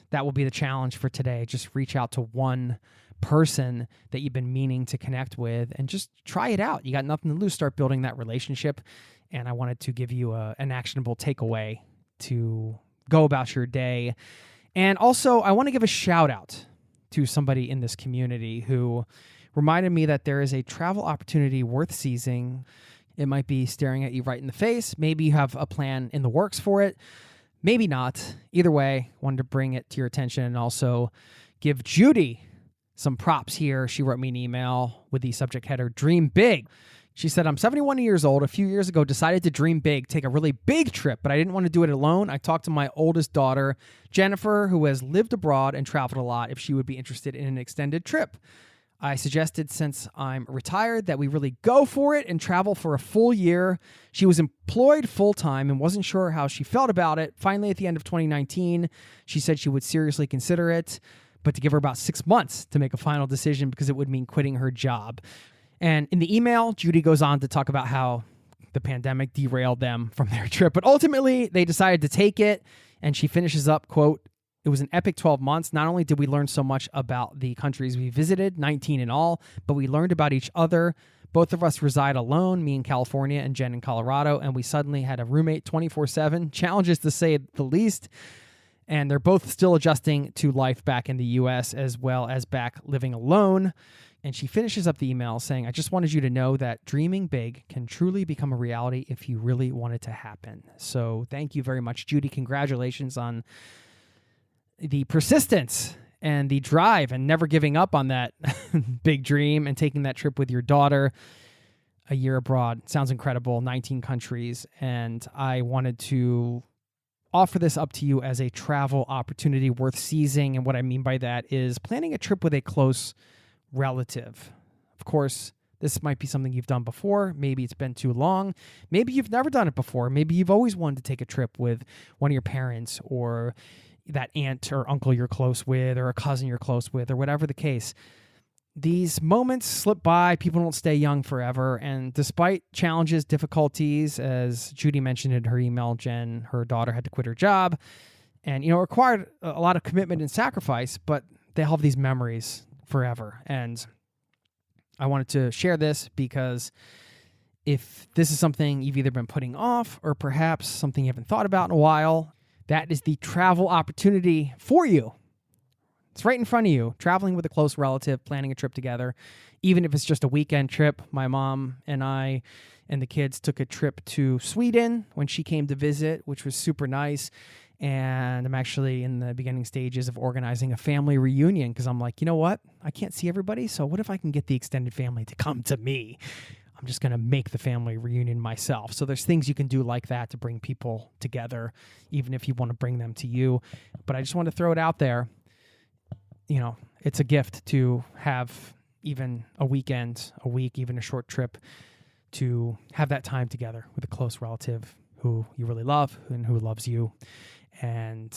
that will be the challenge for today. Just reach out to one person that you've been meaning to connect with and just try it out. You got nothing to lose. Start building that relationship. And I wanted to give you an actionable takeaway to go about your day. And also, I want to give a shout out to somebody in this community who reminded me that there is a travel opportunity worth seizing. It might be staring at you right in the face. Maybe you have a plan in the works for it. Maybe not. Either way, wanted to bring it to your attention and also give Judy some props here. She wrote me an email with the subject header, Dream Big. She said, I'm 71 years old. A few years ago, decided to dream big, take a really big trip, but I didn't want to do it alone. I talked to my oldest daughter, Jennifer, who has lived abroad and traveled a lot, if she would be interested in an extended trip. I suggested, since I'm retired, that we really go for it and travel for a full year. She was employed full-time and wasn't sure how she felt about it. Finally, at the end of 2019, she said she would seriously consider it, but to give her about 6 months to make a final decision because it would mean quitting her job. And in the email, Judy goes on to talk about how the pandemic derailed them from their trip, but ultimately they decided to take it. And she finishes up, quote, It was an epic 12 months. Not only did we learn so much about the countries we visited, 19 in all, but we learned about each other. Both of us reside alone, me in California and Jen in Colorado, and we suddenly had a roommate 24/7. Challenges to say the least. And they're both still adjusting to life back in the U.S. as well as back living alone. And she finishes up the email saying, I just wanted you to know that dreaming big can truly become a reality if you really want it to happen. So thank you very much, Judy. Congratulations on the persistence and the drive and never giving up on that big dream and taking that trip with your daughter. A year abroad. Sounds incredible. 19 countries. And I wanted to offer this up to you as a travel opportunity worth seizing. And what I mean by that is planning a trip with a close relative. Of course, this might be something you've done before. Maybe it's been too long. Maybe you've never done it before. Maybe you've always wanted to take a trip with one of your parents or that aunt or uncle you're close with or a cousin you're close with or whatever the case. These moments slip by. People don't stay young forever. And despite challenges, difficulties, as Judy mentioned in her email, Jen, her daughter had to quit her job and, required a lot of commitment and sacrifice, but they have these memories forever. And I wanted to share this because if this is something you've either been putting off or perhaps something you haven't thought about in a while, that is the travel opportunity for you. It's right in front of you, traveling with a close relative, planning a trip together, even if it's just a weekend trip. My mom and I and the kids took a trip to Sweden when she came to visit, which was super nice. And I'm actually in the beginning stages of organizing a family reunion because I'm like, you know what? I can't see everybody, so what if I can get the extended family to come to me? I'm just going to make the family reunion myself. So there's things you can do like that to bring people together, even if you want to bring them to you. But I just want to throw it out there. It's a gift to have even a weekend, a week, even a short trip to have that time together with a close relative who you really love and who loves you, and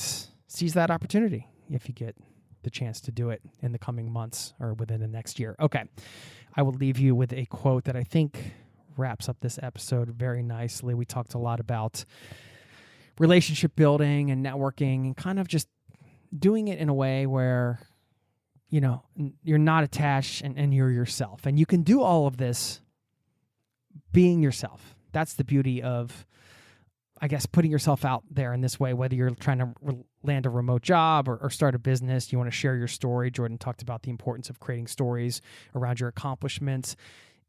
seize that opportunity if you get the chance to do it in the coming months or within the next year. Okay. I will leave you with a quote that I think wraps up this episode very nicely. We talked a lot about relationship building and networking and kind of just doing it in a way where, you're not attached and you're yourself. And you can do all of this being yourself. That's the beauty of, I guess, putting yourself out there in this way, whether you're trying to land a remote job or start a business, you want to share your story. Jordan talked about the importance of creating stories around your accomplishments.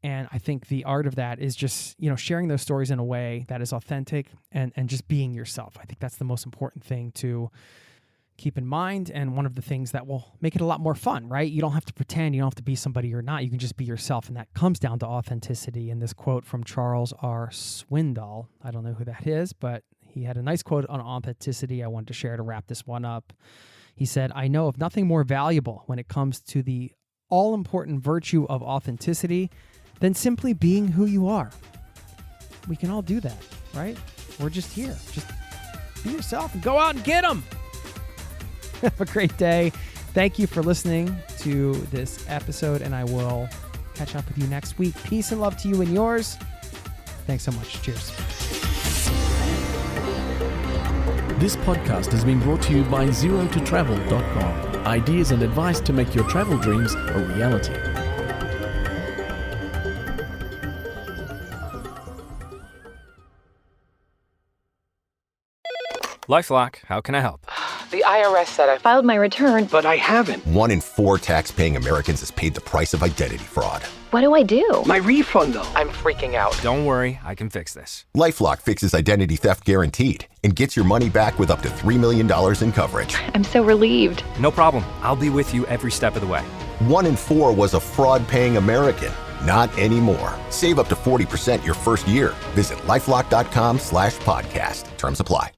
And I think the art of that is just, sharing those stories in a way that is authentic and just being yourself. I think that's the most important thing to keep in mind, and one of the things that will make it a lot more fun, right? You don't have to pretend, you don't have to be somebody you're not. You can just be yourself, and that comes down to authenticity. And this quote from Charles R. Swindoll, I don't know who that is, but he had a nice quote on authenticity I wanted to share to wrap this one up. He said, I know of nothing more valuable when it comes to the all-important virtue of authenticity than simply being who you are. We can all do that, right? We're just here. Just be yourself and go out and get them. Have a great day. Thank you for listening to this episode, and I will catch up with you next week. Peace and love to you and yours. Thanks so much. Cheers. This podcast has been brought to you by ZeroToTravel.com. Ideas and advice to make your travel dreams a reality. LifeLock, how can I help? The IRS said I filed my return, but I haven't. 1 in 4 tax-paying Americans has paid the price of identity fraud. What do I do? My refund, though. I'm freaking out. Don't worry, I can fix this. LifeLock fixes identity theft guaranteed and gets your money back with up to $3 million in coverage. I'm so relieved. No problem. I'll be with you every step of the way. 1 in 4 was a fraud-paying American. Not anymore. Save up to 40% your first year. Visit LifeLock.com/podcast. Terms apply.